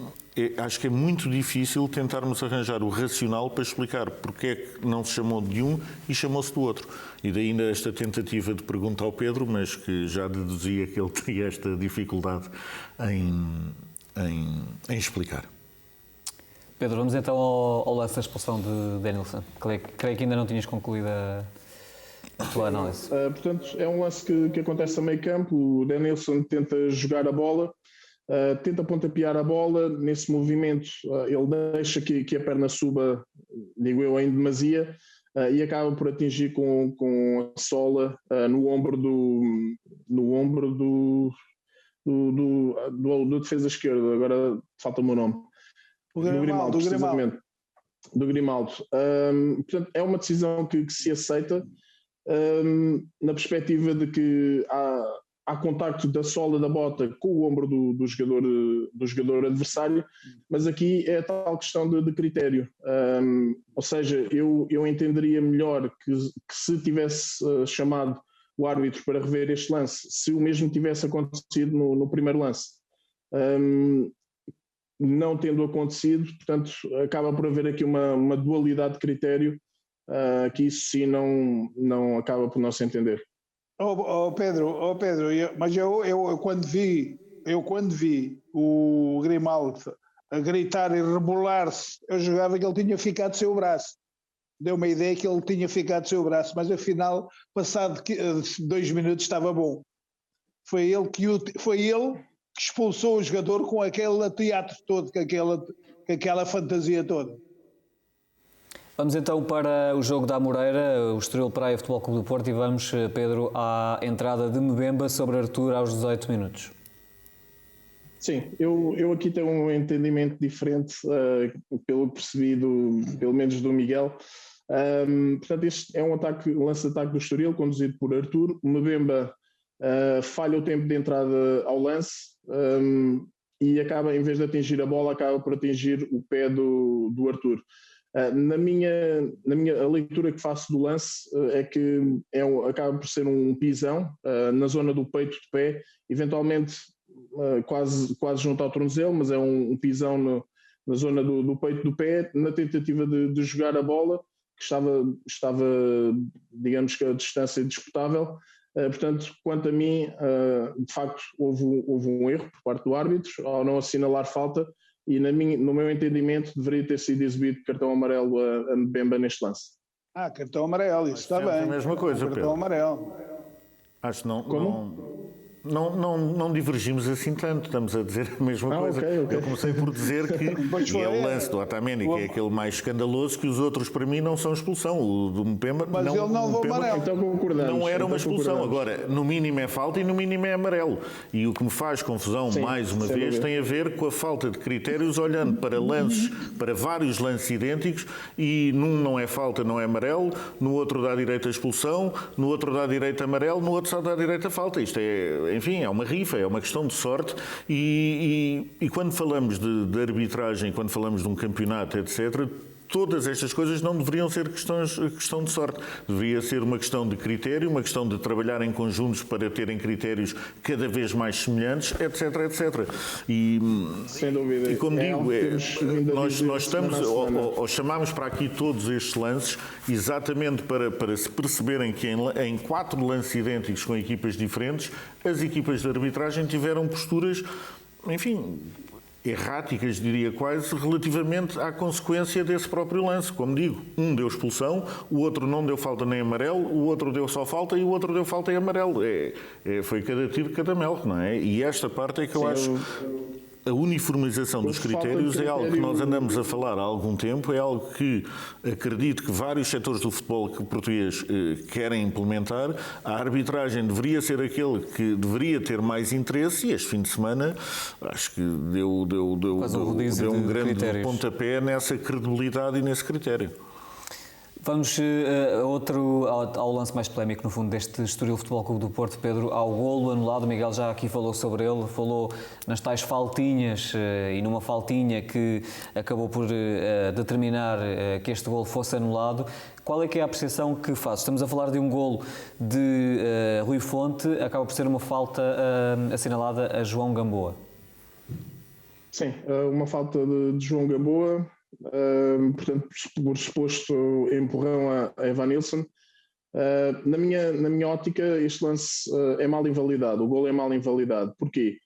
acho que é muito difícil tentarmos arranjar o racional para explicar porque é que não se chamou de um e chamou-se do outro. E daí ainda esta tentativa de pergunta ao Pedro, mas que já deduzia que ele teria esta dificuldade em explicar. Pedro, vamos então ao lance da expulsão de Denilson. Creio que ainda não tinhas concluído a tua análise. Portanto, é um lance que acontece a meio campo. O Denilson tenta jogar a bola, tenta pontapear a bola. Nesse movimento, ele deixa que a perna suba, digo eu, em demasia, e acaba por atingir com a sola no ombro do defesa esquerdo. Agora falta-me o nome. Do Grimaldo. Portanto, é uma decisão que se aceita na perspectiva de que há contacto da sola da bota com o ombro do jogador adversário, mas aqui é a tal questão de critério. Ou seja, eu entenderia melhor que se tivesse chamado o árbitro para rever este lance, se o mesmo tivesse acontecido no primeiro lance. Não tendo acontecido, portanto, acaba por haver aqui uma dualidade de critério, que isso sim não acaba por não se entender. Pedro, mas eu quando vi o Grimaldo a gritar e rebolar-se, eu jogava que ele tinha ficado sem o braço. Deu-me a ideia que ele tinha ficado sem o braço, mas afinal, passado 2 minutos, estava bom. Foi ele que expulsou o jogador com aquele teatro todo, com aquela fantasia toda. Vamos então para o jogo da Amoreira, o Estoril Praia Futebol Clube do Porto, e vamos, Pedro, à entrada de Mbemba sobre Arthur aos 18 minutos. Sim, eu aqui tenho um entendimento diferente, pelo que percebi pelo menos do Miguel. Portanto, este é um lance de ataque do Estoril, conduzido por Arthur. O Mbemba falha o tempo de entrada ao lance, e acaba, em vez de atingir a bola, acaba por atingir o pé do Arthur. Na minha a leitura que faço do lance é que acaba por ser um pisão na zona do peito de pé, eventualmente quase junto ao tornozelo, mas é um pisão na zona do peito do pé, na tentativa de jogar a bola, que estava, digamos que a distância disputável. Portanto, quanto a mim, de facto, houve um erro por parte do árbitro ao não assinalar falta e, no meu entendimento, deveria ter sido exibido cartão amarelo a Mbemba neste lance. Cartão amarelo, isso está bem. A mesma coisa, cartão Pedro. Amarelo. Acho que não divergimos assim tanto, estamos a dizer a mesma coisa. Okay. Eu comecei por dizer que é o lance do Otamendi, que é aquele mais escandaloso, que os outros para mim não são expulsão. O do Mbemba mas ele não levou amarelo. Então concordamos. Não era uma expulsão. Agora, no mínimo é falta e no mínimo é amarelo. E o que me faz confusão, mais uma vez, tem a ver com a falta de critérios, olhando para lances, para vários lances idênticos, e num não é falta, não é amarelo, no outro dá direito a expulsão, no outro dá direito a amarelo, no outro só dá direito a falta. Isto é, enfim, é uma rifa, é uma questão de sorte e quando falamos de arbitragem, quando falamos de um campeonato, etc., todas estas coisas não deveriam ser questão de sorte. Deveria ser uma questão de critério, uma questão de trabalhar em conjuntos para terem critérios cada vez mais semelhantes, etc, etc. Sem dúvida. E como digo, nós estamos, ou chamamos para aqui todos estes lances, exatamente para se perceberem que em 4 lances idênticos com equipas diferentes, as equipas de arbitragem tiveram posturas, enfim, erráticas, diria quase, relativamente à consequência desse próprio lance. Como digo, um deu expulsão, o outro não deu falta nem amarelo, o outro deu só falta e o outro deu falta e amarelo. Foi cada tiro, cada melro, não é? E esta parte é que eu acho... A uniformização dos critérios é algo que nós andamos a falar há algum tempo, é algo que acredito que vários setores do futebol português querem implementar. A arbitragem deveria ser aquele que deveria ter mais interesse e este fim de semana acho que deu um grande pontapé nessa credibilidade e nesse critério. Vamos ao lance mais polémico, no fundo, deste Estoril Futebol Clube do Porto, Pedro, ao golo anulado. O Miguel já aqui falou sobre ele, falou nas tais faltinhas e numa faltinha que acabou por determinar que este golo fosse anulado. Qual é que é a apreciação que faz? Estamos a falar de um golo de Rui Fonte, acaba por ser uma falta assinalada a João Gamboa. Sim, uma falta de João Gamboa. Portanto, por suposto empurrão a Evanilson. Na minha ótica, este lance é mal invalidado, o golo é mal invalidado. Porquê?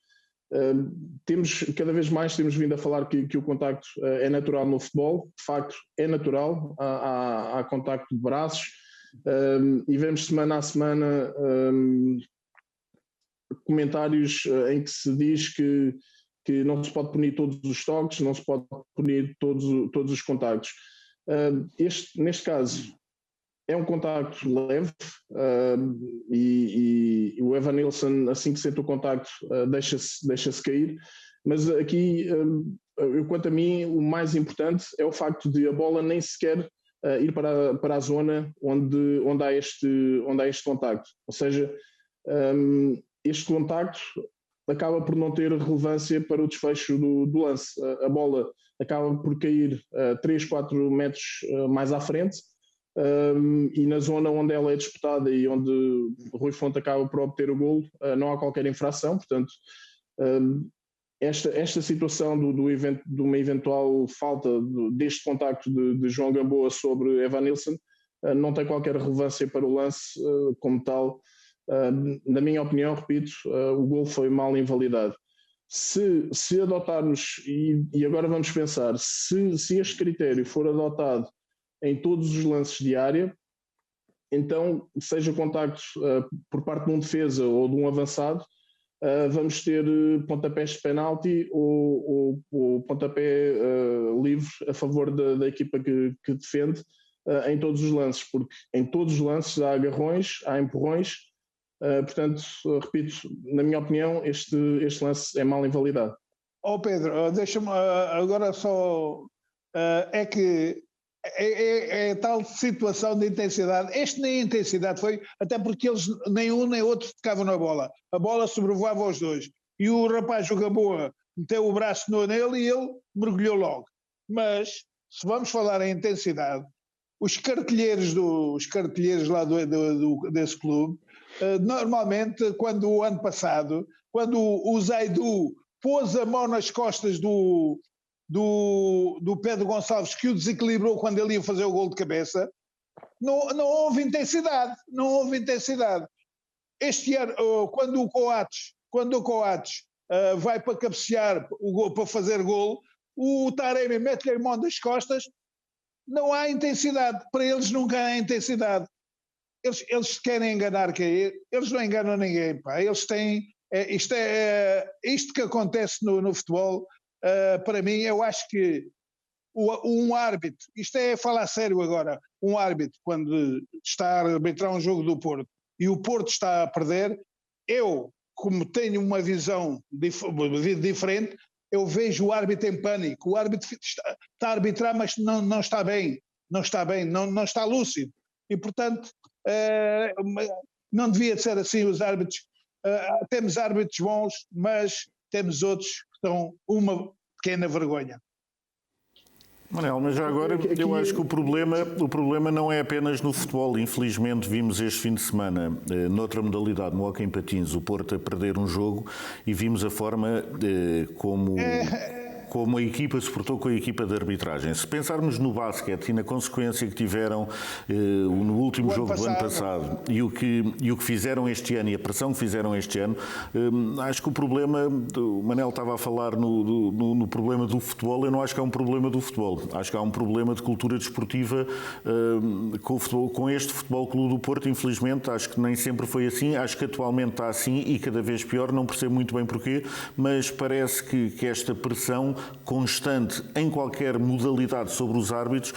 Cada vez mais temos vindo a falar que o contacto é natural no futebol, de facto é natural, há contacto de braços, e vemos semana a semana comentários em que se diz que não se pode punir todos os toques, não se pode punir todos os contactos. Neste caso, é um contacto leve e o Evanilson, assim que sente o contacto, deixa-se cair, mas aqui, quanto a mim, o mais importante é o facto de a bola nem sequer ir para a zona onde há este contacto. Ou seja, este contacto acaba por não ter relevância para o desfecho do lance. A bola acaba por cair 3, 4 metros mais à frente e na zona onde ela é disputada e onde Rui Fonte acaba por obter o golo, não há qualquer infração. Portanto, esta situação de uma eventual falta deste contacto de João Gamboa sobre Evanilson não tem qualquer relevância para o lance como tal. Na minha opinião, repito, o golo foi mal invalidado. Se adotarmos, e agora vamos pensar, se este critério for adotado em todos os lances de área, então, seja contacto por parte de um defesa ou de um avançado, vamos ter pontapés de penalti ou pontapé livre a favor da equipa que defende em todos os lances, porque em todos os lances há agarrões, há empurrões. Portanto, repito, na minha opinião, este lance é mal invalidado. Pedro, deixa-me agora só... é que é tal situação de intensidade. Este nem intensidade foi, até porque eles, nem um nem outro, tocavam na bola. A bola sobrevoava aos dois. E o rapaz, o Gamboa, meteu o braço nele e ele mergulhou logo. Mas, se vamos falar em intensidade, os cartilheiros lá desse clube, normalmente, quando o ano passado, quando o Zaidu pôs a mão nas costas do do Pedro Gonçalves, que o desequilibrou quando ele ia fazer o gol de cabeça, não houve intensidade. Este ano, quando o Coates vai para cabecear o gol, para fazer gol, o Taremi mete-lhe a mão das costas, não há intensidade. Para eles nunca há intensidade. Eles querem enganar quem? Eles não enganam ninguém, pá. Eles têm... isto que acontece no futebol, para mim, eu acho que um árbitro, isto é falar sério agora, um árbitro quando está a arbitrar um jogo do Porto e o Porto está a perder, eu, como tenho uma visão diferente, eu vejo o árbitro em pânico. O árbitro está a arbitrar, mas não está bem, não está lúcido. E, portanto, não devia ser assim os árbitros. Temos árbitros bons, mas temos outros que estão uma pequena vergonha. Manel, mas já agora eu acho que o problema não é apenas no futebol. Infelizmente vimos este fim de semana, noutra modalidade, no hóquei em patins, o Porto a perder um jogo e vimos a forma como a equipa se portou com a equipa de arbitragem. Se pensarmos no basquete e na consequência que tiveram no último jogo do ano passado e o que fizeram este ano e a pressão que fizeram este ano, acho que o problema, o Manel estava a falar no problema do futebol, eu não acho que é um problema do futebol, acho que há um problema de cultura desportiva com o futebol, com este Futebol Clube do Porto, infelizmente, acho que nem sempre foi assim, acho que atualmente está assim e cada vez pior, não percebo muito bem porquê, mas parece que esta pressão constante em qualquer modalidade sobre os árbitros,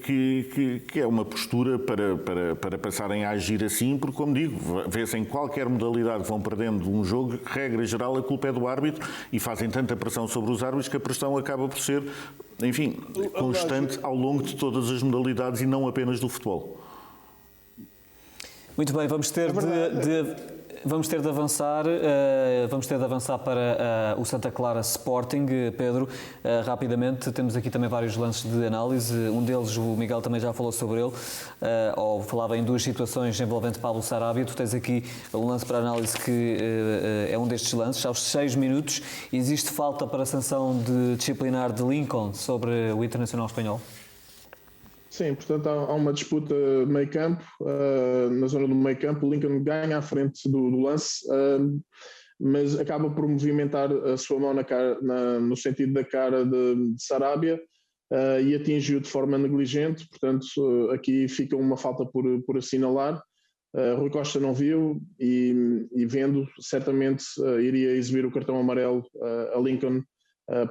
que é uma postura para passarem a agir assim, porque, como digo, vê-se em qualquer modalidade que vão perdendo um jogo, regra geral, a culpa é do árbitro e fazem tanta pressão sobre os árbitros que a pressão acaba por ser, enfim, constante ao longo de todas as modalidades e não apenas do futebol. Muito bem, vamos ter de avançar para o Santa Clara Sporting. Pedro, rapidamente, temos aqui também vários lances de análise. Um deles, o Miguel também já falou sobre ele, ou falava em duas situações envolvendo Pablo Sarabia. Tu tens aqui um lance para análise que é um destes lances. Aos 6 minutos, existe falta para a sanção de disciplinar de Lincoln sobre o Internacional Espanhol? Sim, portanto há uma disputa meio-campo, na zona do meio-campo, o Lincoln ganha à frente do lance, mas acaba por movimentar a sua mão no sentido da cara de Sarabia e atinge-o de forma negligente, portanto aqui fica uma falta por assinalar. Rui Costa não viu e vendo, certamente iria exibir o cartão amarelo a Lincoln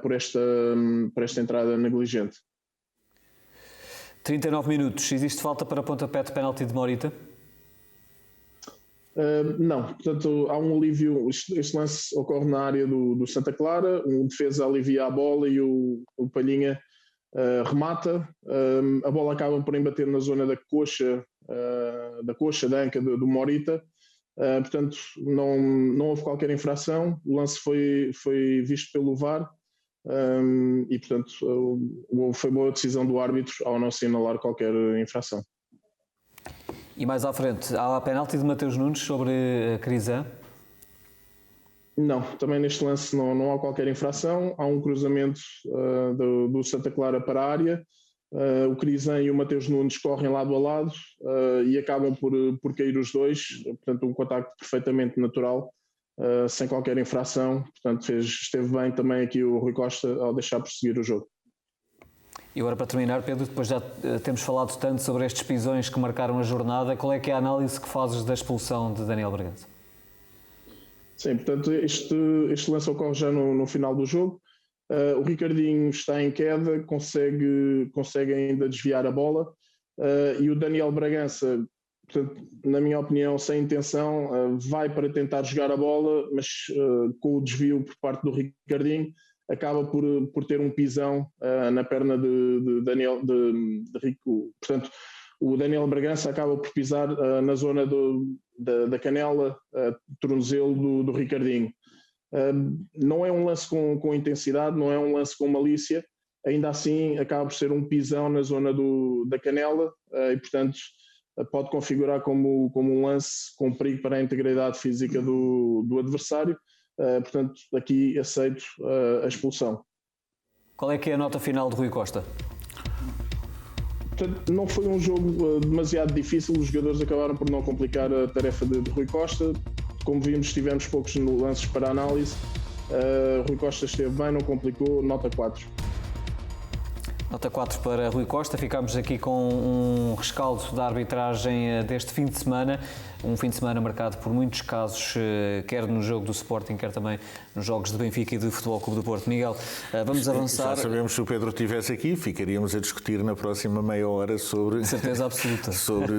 por esta entrada negligente. 39 minutos. Existe falta para pontapé de penalti de Morita? Não. Portanto, há um alívio. Este lance ocorre na área do Santa Clara. Um defesa alivia a bola e o Palhinha remata. A bola acaba por embater na zona da coxa, da anca do Morita. Portanto, não houve qualquer infração. O lance foi visto pelo VAR. E, portanto, foi boa decisão do árbitro ao não assinalar qualquer infração. E mais à frente, há a penalti de Mateus Nunes sobre a Crisan? Não, também neste lance não há qualquer infração. Há um cruzamento do Santa Clara para a área. O Crisan e o Mateus Nunes correm lado a lado e acabam por cair os dois. Portanto, um contacto perfeitamente natural. Sem qualquer infração, portanto esteve bem também aqui o Rui Costa ao deixar prosseguir o jogo. E agora, para terminar, Pedro, depois já temos falado tanto sobre estes pisões que marcaram a jornada, qual é que é a análise que fazes da expulsão de Daniel Bragança? Sim, portanto este lance ocorre já no final do jogo. O Ricardinho está em queda, consegue ainda desviar a bola e o Daniel Bragança, portanto, na minha opinião, sem intenção, vai para tentar jogar a bola, mas com o desvio por parte do Ricardinho, acaba por ter um pisão na perna de Rico. Portanto, o Daniel Bragança acaba por pisar na zona da canela, tornozelo do Ricardinho. Não é um lance com intensidade, não é um lance com malícia, ainda assim acaba por ser um pisão na zona da canela e, portanto, pode configurar como um lance com perigo para a integridade física do adversário. Portanto, aqui aceito a expulsão. Qual é que é a nota final de Rui Costa? Não foi um jogo demasiado difícil, os jogadores acabaram por não complicar a tarefa de Rui Costa. Como vimos, tivemos poucos lances para análise. Rui Costa esteve bem, não complicou, nota 4. Nota 4 para Rui Costa. Ficámos aqui com um rescaldo da arbitragem deste fim de semana. Um fim de semana marcado por muitos casos, quer no jogo do Sporting, quer também nos jogos de Benfica e de Futebol Clube do Porto. Miguel, vamos avançar. Já sabemos que se o Pedro estivesse aqui, ficaríamos a discutir na próxima meia hora sobre... Certeza absoluta. sobre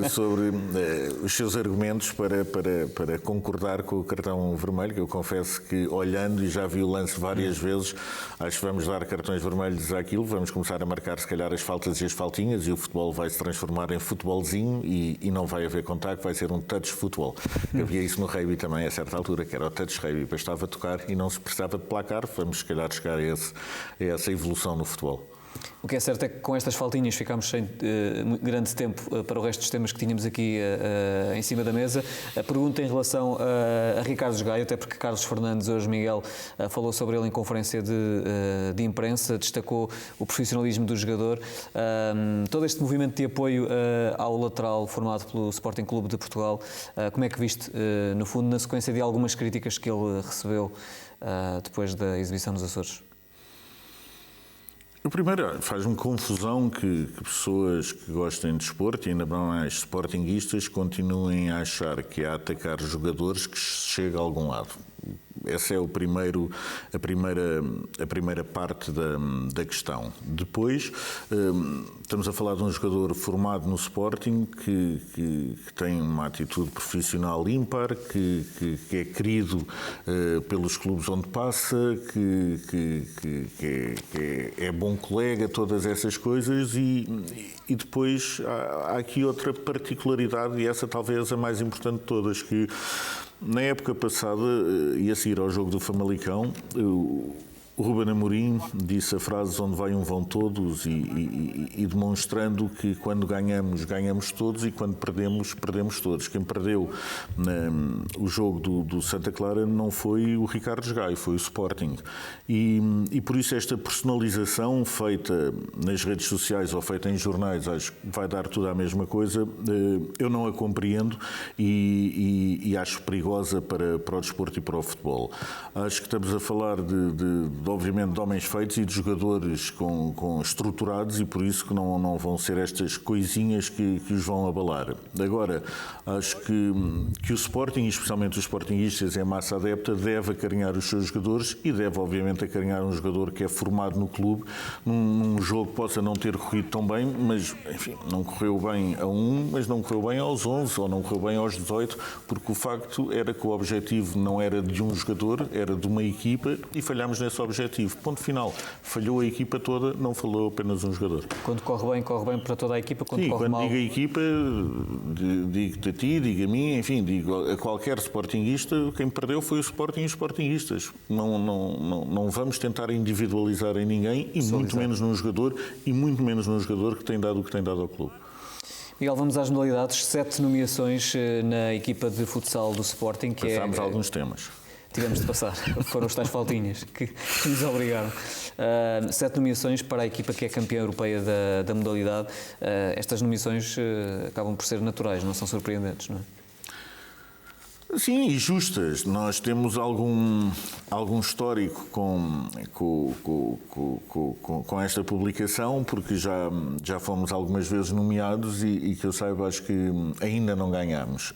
os seus argumentos para concordar com o cartão vermelho, que eu confesso que, olhando, e já vi o lance várias vezes, acho que vamos dar cartões vermelhos àquilo, vamos começar a marcar, se calhar, as faltas e as faltinhas, e o futebol vai se transformar em futebolzinho e não vai haver contacto, vai ser um touch futebol. Havia isso no rugby também, a certa altura, que era o touch rugby, depois estava a tocar e não se precisava de placar. Vamos, se calhar, chegar a essa evolução no futebol. O que é certo é que com estas faltinhas ficámos sem grande tempo para o resto dos temas que tínhamos aqui em cima da mesa. A pergunta em relação a Ricardo Gaio, até porque Carlos Fernandes, hoje Miguel, falou sobre ele em conferência de imprensa, destacou o profissionalismo do jogador. Todo este movimento de apoio ao lateral formado pelo Sporting Clube de Portugal, como é que viste, no fundo, na sequência de algumas críticas que ele recebeu depois da exibição nos Açores? O primeiro, faz-me confusão que pessoas que gostem de desporto, e ainda mais sportinguistas, continuem a achar que a atacar jogadores que chega a algum lado. Essa é a primeira parte da questão. Depois, estamos a falar de um jogador formado no Sporting que tem uma atitude profissional ímpar, que é querido pelos clubes onde passa, que é bom colega, todas essas coisas, e depois há aqui outra particularidade, e essa talvez a mais importante de todas, que na época passada, e a seguir ao jogo do Famalicão, o Ruben Amorim disse a frase "onde vai um vão todos", e demonstrando que quando ganhamos, ganhamos todos, e quando perdemos, perdemos todos. Quem perdeu o jogo do Santa Clara não foi o Ricardo Gaio, foi o Sporting. E por isso esta personalização feita nas redes sociais ou feita em jornais, acho que vai dar tudo a mesma coisa, eu não a compreendo e acho perigosa para o desporto e para o futebol. Acho que estamos a falar obviamente de homens feitos e de jogadores estruturados, e por isso que não vão ser estas coisinhas que os vão abalar. Agora, acho que o Sporting, especialmente os sportinguistas, é a massa adepta, deve acarinhar os seus jogadores e deve obviamente acarinhar um jogador que é formado no clube, num jogo que possa não ter corrido tão bem, mas enfim, não correu bem a mas não correu bem aos 11 ou não correu bem aos 18, porque o facto era que o objetivo não era de um jogador, era de uma equipa, e falhámos nesse objetivo. Ponto final. Falhou a equipa toda, não falhou apenas um jogador. Quando corre bem para toda a equipa. Quando Sim, corre quando mal... digo a equipa, digo-te a ti, digo a mim, enfim, digo a qualquer sportinguista, quem perdeu foi o Sporting e os sportinguistas. Não vamos tentar individualizar em ninguém, e muito menos num jogador, que tem dado o que tem dado ao clube. Miguel, vamos às modalidades. 7 nomeações na equipa de futsal do Sporting. Passámos alguns temas. Tivemos de passar, foram as tais faltinhas que nos obrigaram. 7 nomeações para a equipa que é campeã europeia da modalidade. Estas nomeações acabam por ser naturais, não são surpreendentes, não é? Sim, e justas. Nós temos algum histórico com esta publicação, porque já fomos algumas vezes nomeados e que eu saiba, acho que ainda não ganhamos.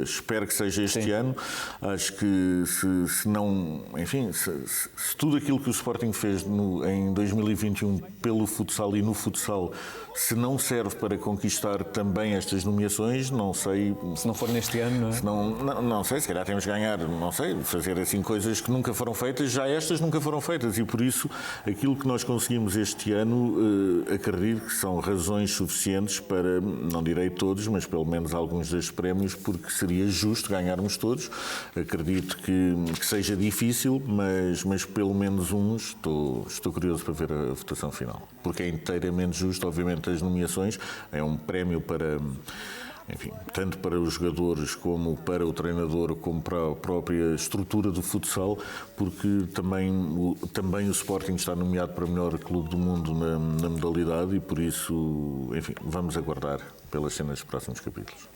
Espero que seja este ano. Acho que se não, enfim, se tudo aquilo que o Sporting fez em 2021 pelo futsal e no futsal, se não serve para conquistar também estas nomeações, não sei... Se não for neste ano, não é? Não sei, se calhar temos que ganhar, não sei, fazer assim coisas que nunca foram feitas, já estas nunca foram feitas, e por isso aquilo que nós conseguimos este ano, acredito que são razões suficientes para, não direi todos, mas pelo menos alguns destes prémios, porque seria justo ganharmos todos. Acredito que seja difícil, mas pelo menos uns, estou curioso para ver a votação final, porque é inteiramente justo, obviamente, as nomeações, é um prémio enfim, tanto para os jogadores como para o treinador, como para a própria estrutura do futsal, porque também o Sporting está nomeado para o melhor clube do mundo na modalidade e por isso, enfim, vamos aguardar pelas cenas dos próximos capítulos.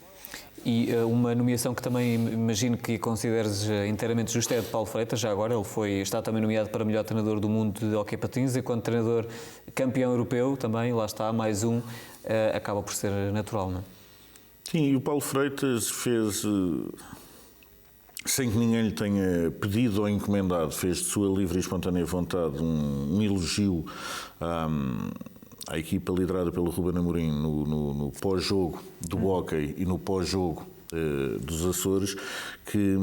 E uma nomeação que também imagino que consideres inteiramente justa é a de Paulo Freitas, já agora ele está também nomeado para melhor treinador do mundo de hóquei patins, enquanto treinador campeão europeu também, lá está, mais um, acaba por ser natural, não é? Sim, e o Paulo Freitas fez, sem que ninguém lhe tenha pedido ou encomendado, fez de sua livre e espontânea vontade um elogio à equipa liderada pelo Ruben Amorim no pós-jogo do hóquei e no pós-jogo dos Açores, que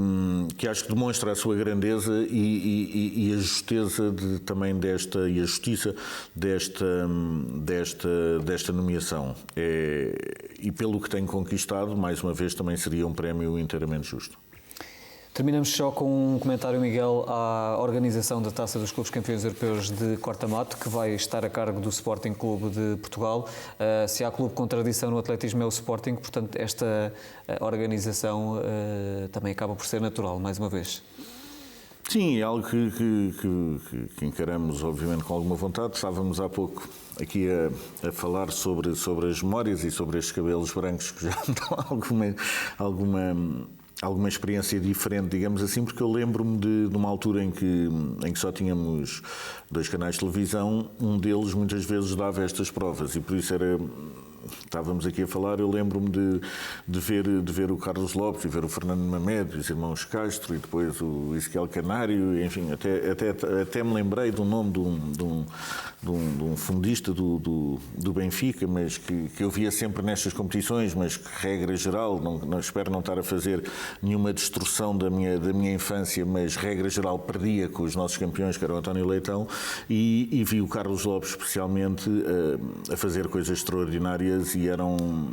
acho que demonstra a sua grandeza e a justeza e a justiça desta nomeação. E pelo que tem conquistado, mais uma vez, também seria um prémio inteiramente justo. Terminamos só com um comentário, Miguel, à organização da Taça dos Clubes Campeões Europeus de Corta-Mato, que vai estar a cargo do Sporting Clube de Portugal. Se há clube com tradição no atletismo é o Sporting, portanto esta organização também acaba por ser natural, mais uma vez. Sim, é algo que encaramos, obviamente, com alguma vontade. Estávamos há pouco aqui a falar sobre as memórias e sobre estes cabelos brancos que já me dão alguma experiência diferente, digamos assim, porque eu lembro-me de uma altura em que só tínhamos 2 canais de televisão, um deles muitas vezes dava estas provas e por isso estávamos aqui a falar, eu lembro-me de ver o Carlos Lopes e ver o Fernando Mamed, os irmãos Castro e depois o Ezequiel Canário, enfim, até me lembrei do nome de um fundista do Benfica, mas que eu via sempre nestas competições, mas que, regra geral, não espero não estar a fazer nenhuma destrução da minha infância, mas regra geral perdia com os nossos campeões, que era o António Leitão, e vi o Carlos Lopes especialmente a fazer coisas extraordinárias e era um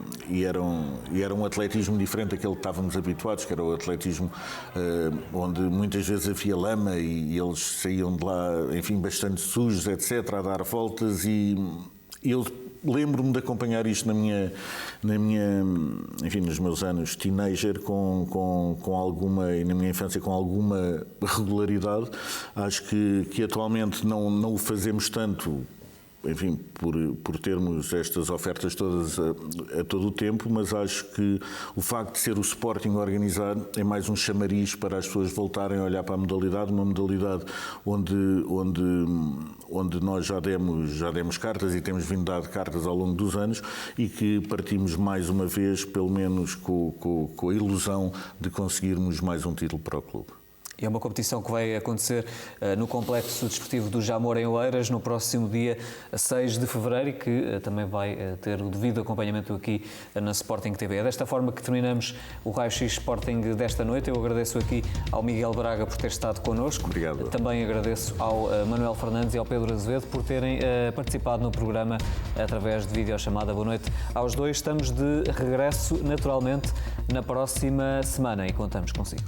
atletismo diferente daquele que estávamos habituados, que era o atletismo onde muitas vezes havia lama e eles saíam de lá, enfim, bastante sujos, etc., a dar voltas e eu lembro-me de acompanhar isto enfim, nos meus anos teenager com alguma, e na minha infância com alguma regularidade. Acho que atualmente não o fazemos tanto, enfim, por termos estas ofertas todas a todo o tempo, mas acho que o facto de ser o Sporting organizar é mais um chamariz para as pessoas voltarem a olhar para a modalidade, uma modalidade onde nós já demos cartas e temos vindo a dar cartas ao longo dos anos e que partimos mais uma vez, pelo menos com a ilusão de conseguirmos mais um título para o clube. É uma competição que vai acontecer no Complexo Desportivo do Jamor, em Oeiras, no próximo dia 6 de fevereiro e que também vai ter o devido acompanhamento aqui na Sporting TV. É desta forma que terminamos o Raio-X Sporting desta noite. Eu agradeço aqui ao Miguel Braga por ter estado connosco. Obrigado. Também agradeço ao Manuel Fernandes e ao Pedro Azevedo por terem participado no programa através de videochamada. Boa noite aos dois. Estamos de regresso, naturalmente, na próxima semana e contamos consigo.